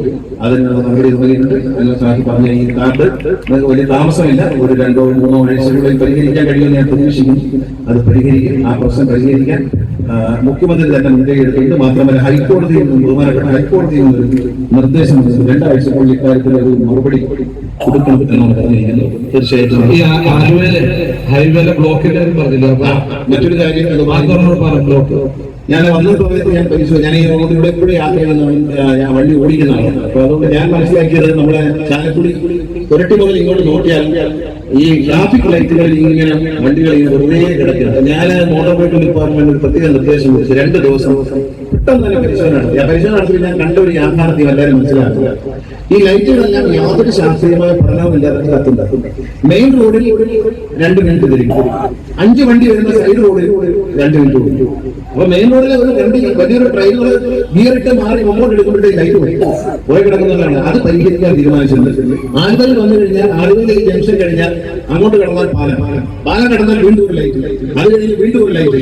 അതിനുള്ള നടപടി തുടങ്ങിയിട്ടുണ്ട്. സാഹി പറഞ്ഞ ഈ കാർഡ് നിങ്ങൾക്ക് വലിയ താമസമില്ല, ഒരു 2-3 ആഴ്ചകളിൽ പരിഹരിക്കാൻ കഴിയുമെന്ന് ഞാൻ പ്രതീക്ഷിക്കുന്നു. അത് പരിഹരിക്കും. ആ പ്രശ്നം പരിഹരിക്കാൻ മുഖ്യമന്ത്രി തന്നെ മുൻകൈ എടുത്തിട്ടുണ്ട്. മാത്രമല്ല ഹൈക്കോടതിയിൽ നിന്നും ബഹുമാനപ്പെട്ട ഹൈക്കോടതിയിൽ നിന്നും നിർദ്ദേശം 2 ആഴ്ചക്കുള്ളിൽ ഇക്കാര്യത്തിൽ ഒരു മറുപടി കൊടുക്കണം എന്നാണ് പറഞ്ഞിരിക്കുന്നത്. തീർച്ചയായിട്ടും ഈ ആലുവയിലെ ഹൈവേയിലെ ബ്ലോക്കിന്റെ പറഞ്ഞില്ല. മറ്റൊരു കാര്യം, ബ്ലോക്ക് ഞാൻ വന്ന സമയത്ത് ഞാൻ പരിശോധിച്ചു. ഞാൻ ഈ റോഡിലൂടെ കൂടെ യാത്ര ചെയ്യുന്ന ഞാൻ വണ്ടി ഓടിക്കുന്നതാണ്. അപ്പൊ അതുകൊണ്ട് ഞാൻ മനസ്സിലാക്കിയത് നമ്മുടെ ചാലക്കുടി പുരട്ടി മുതൽ ഇങ്ങോട്ട് നോക്കിയാൽ ഈ ട്രാഫിക് ലൈറ്റുകളിൽ ഇങ്ങനെ വണ്ടികൾ വെറുതെ കിടക്കുന്നത്. ഞാൻ മോട്ടോർ വെഹിക്കിൾ ഡിപ്പാർട്ട്മെന്റ് ഒരു പ്രത്യേക നിർദ്ദേശം കൊടുത്തു. 2 ദിവസം പെട്ടെന്ന് തന്നെ പരിശോധന നടത്തി. ആ പരിശോധന നടത്തി ഞാൻ കണ്ട ഒരു യാഥാർത്ഥ്യം എല്ലാവരും മനസ്സിലാക്കുക. ഈ ലൈറ്റുകളെല്ലാം യാതൊരു ശാസ്ത്രീയമായ പഠനവുമില്ലാതെ കത്തുണ്ടാക്കും. മെയിൻ റോഡിൽ 2 മിനിറ്റ് തിരിക്കും, 5 വണ്ടി വരുന്ന സൈഡ് റോഡിൽ 2 മിനിറ്റ് കൊടുക്കും. അപ്പൊ മെയിൻ റോഡിലെ ഒരു വലിയൊരു ട്രെയിനുകൾ ഗിയറിട്ട് മാറി മുമ്പോട്ട് എടുക്കുമ്പോഴത്തേക്ക് ലൈറ്റ് പോയി കിടക്കുന്നതാണ്. അത് പരിഹരിക്കാൻ തീരുമാനിച്ചിട്ടുണ്ട്. ആലുവയിൽ വന്നു കഴിഞ്ഞാൽ ആലുവയിൽ ജംഗ്ഷൻ കഴിഞ്ഞാൽ അങ്ങോട്ട് കടന്നാൽ പാലം കടന്നാൽ വീണ്ടും ഒരു ലൈറ്റ്, അത് കഴിഞ്ഞ് വീണ്ടും ഒരു ലൈറ്റ്.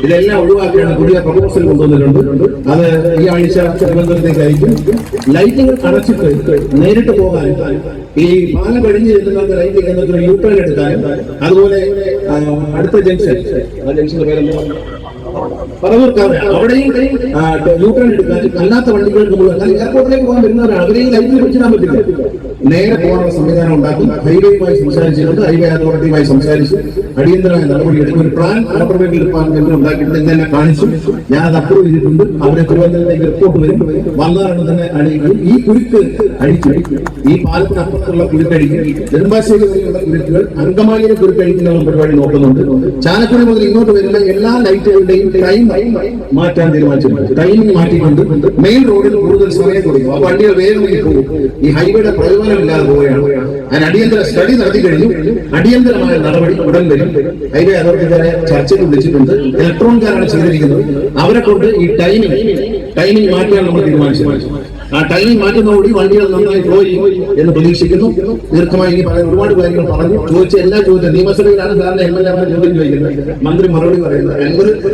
ഇതെല്ലാം ഒഴിവാക്കിയാണ് പുതിയ പ്രപ്പോസൽ കൊണ്ടുവന്നിട്ടുണ്ട്. അത് ഈ ആഴ്ച തിരുവനന്തപുരത്തേക്ക് അയക്കും. ലൈറ്റുകൾ അടച്ചിട്ട് നേരിട്ട് പോകാൻ, ഈ പാലം കഴിഞ്ഞ് ചെല്ലുന്ന ലൈറ്റ് കേന്ദ്രത്തിൽ യൂട്ടേൺ എടുക്കാനും, അതുപോലെ അടുത്ത ജംഗ്ഷൻ, ആ ജംഗ്ഷന്റെ പേരെന്താ, പറവൂർക്കാവ്, അവിടെയും യൂട്ടേൺ എടുക്കാനും അല്ലാത്ത വണ്ടികൾക്ക് മുഴുവൻ എയർപോർട്ടിലേക്ക് പോകാൻ വരുന്നവരാണ്. അവരെയും ലൈറ്റിൽ പിടിച്ചിടാൻ പറ്റില്ല. നേരെ പോകാനുള്ള സംവിധാനം ഉണ്ടാക്കും. ഹൈവേയുമായി സംസാരിച്ചിട്ടുണ്ട്. ഹൈവേ അതോറിറ്റിയുമായി സംസാരിച്ച് അടിയന്തരമായ നടപടി എടുക്കും. ഒരു പ്ലാൻ മോട്ടോർ വെഹിക്കിൾ ഡിപ്പാർട്ട്മെന്റിൽ ഉണ്ടാക്കിയിട്ട് ഇന്നെ കാണിച്ചു. ഞാൻ അത് അപ്രൂവ് ചെയ്തിട്ടുണ്ട്. അവരെ തിരുവനന്തപുരത്തേക്ക് റിപ്പോർട്ട് വരും. വന്നാണ് തന്നെ അടിക്കും. ഈ കുരുക്ക് അടിച്ചു, ഈ പാലത്തിനപ്പുറത്തുള്ള കുരുക്കടിക്കും, നെടുമ്പാശ്ശേരി വരെയുള്ള കുരുക്കുകൾ, അങ്കമാലിയിലെ കുരുക്കടിക്കുന്ന പരിപാടി നോക്കുന്നുണ്ട്. ചാലക്കുടി മുതൽ ഇങ്ങോട്ട് വരുന്ന എല്ലാ ലൈറ്റുകളുടെയും ടൈം മാറ്റാൻ തീരുമാനിച്ചിട്ടുണ്ട്. ടൈമിംഗ് മാറ്റിക്കൊണ്ട് മെയിൻ റോഡിൽ കൂടുതൽ സമയം കൊടുക്കും. ആ വണ്ടികൾ വേഗം പോകും. ഈ ഹൈവേയുടെ പ്രയോജനമില്ലാതെ പോവുകയാണ്. അതിന് അടിയന്തര സ്റ്റഡി നടത്തി കഴിഞ്ഞു. അടിയന്തരമായ നടപടി ഉടൻ വരും. ഹൈവേ അതോറിറ്റിക്കാരെ ചർച്ചയ്ക്ക് വിളിച്ചിട്ടുണ്ട്. ഇലക്ട്രോണിക്കാരാണ് ചെയ്തിരിക്കുന്നത്. അവരെ കൊണ്ട് ഈ ടൈമിംഗ് മാറ്റാൻ നമ്മൾ തീരുമാനിച്ചു. ആ ടൈമിംഗ് മാറ്റുന്നതോടെ വണ്ടികൾ നന്നായി ഫ്ലോ ചെയ്യും എന്ന് പ്രതീക്ഷിക്കുന്നു. ദീർഘമായി ഇനി പറയാൻ ഒരുപാട് കാര്യങ്ങൾ പറഞ്ഞു. ചോദിച്ച എല്ലാ ചോദ്യം നിയമസഭയിലാണ് സാറിന് MLA ചോദ്യം ചോദിക്കുന്നത്. മന്ത്രി മറുപടി പറയുന്നത്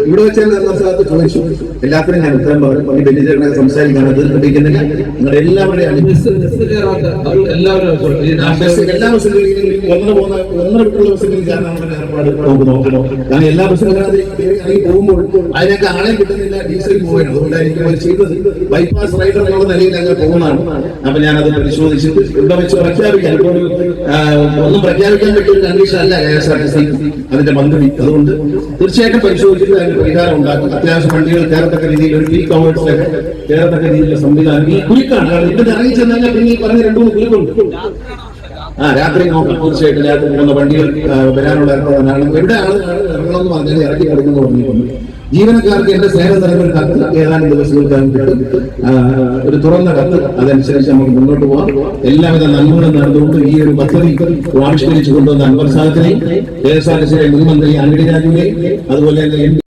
ഇവിടെ വെച്ച് എന്ന സ്ഥലത്ത് ചോദിച്ചു. എല്ലാത്തിനും ഞാൻ ഉത്തരം പറയും. ഈ ബെഞ്ചിനെ സംസാരിക്കാൻ തീർപ്പിക്കുന്നില്ല. നിങ്ങളുടെ എല്ലാവരുടെയും എല്ലാ ബസ്സുകളിലും 1.5 ബസ്സുകളിൽ കാരണമാണ് ഏർപ്പാട് നമുക്ക് നോക്കണം. കാരണം എല്ലാ ബസ്സുകളും ഇറങ്ങി പോകുമ്പോൾ അതിനൊക്കെ ആളെ കിട്ടുന്നില്ല, ഡീസൽ പോവുകയാണ്. അതുകൊണ്ടായിരിക്കും അവർ ചെയ്തത്. ബൈപ്പാസ് റൈഡർ എന്നുള്ള നിലയിൽ അങ്ങനെ പോകുന്നതാണ്. അപ്പൊ ഞാനത് പരിശോധിച്ചിട്ട് ഇവിടെ വെച്ച് പ്രഖ്യാപിക്കാൻ, ഇപ്പോൾ ഒന്നും പ്രഖ്യാപിക്കാൻ പറ്റിയ ഒരു കണ്ടീഷൻ അല്ല KSRTC അതിന്റെ മന്ത്രി. അതുകൊണ്ട് തീർച്ചയായിട്ടും പരിശോധിച്ചിട്ട് അതിന് പരിഹാരം ഉണ്ടാക്കും. അത്യാവശ്യം വണ്ടികൾ കയറത്തക്ക രീതിയിൽ ഒരു പീക്ക് അവേഴ്സിലൊക്കെ കയറത്തക്ക രീതിയിലുള്ള സംവിധാനം. ഈ കുരുക്കാണ്. കാരണം ഇവിടെ ഇറങ്ങി ചെന്നാൽ പിന്നെ ഈ പറഞ്ഞ 2-3 കുരുക്കുണ്ട്. രാത്രി നോക്കാം. തീർച്ചയായിട്ടും രാത്രി പോകുന്ന വണ്ടികൾ വരാനുള്ള ഏർപ്പാടാണ്. എവിടെ ആള് ഇറങ്ങണമെന്ന് പറഞ്ഞാൽ ഇറക്കി കിടക്കുന്നു പറഞ്ഞിട്ടുണ്ട്. ജീവനക്കാർക്ക് എന്റെ സേവന നിലവിൽ കത്ത് ഏതാനും ദിവസങ്ങൾക്കകം കിട്ടും. ഒരു തുറന്ന കത്ത്. അതനുസരിച്ച് നമുക്ക് മുന്നോട്ട് പോകാം. എല്ലാവിധ നന്മകളും നടന്നുകൊണ്ട് ഈ ഒരു പദ്ധതി ആവിഷ്കരിച്ചു കൊണ്ടുവന്ന അൻവർ സാദത്തിനെയും KSRTCയുടെ മുൻ മന്ത്രി ആന്റണി രാജുവിനെയും അതുപോലെ തന്നെ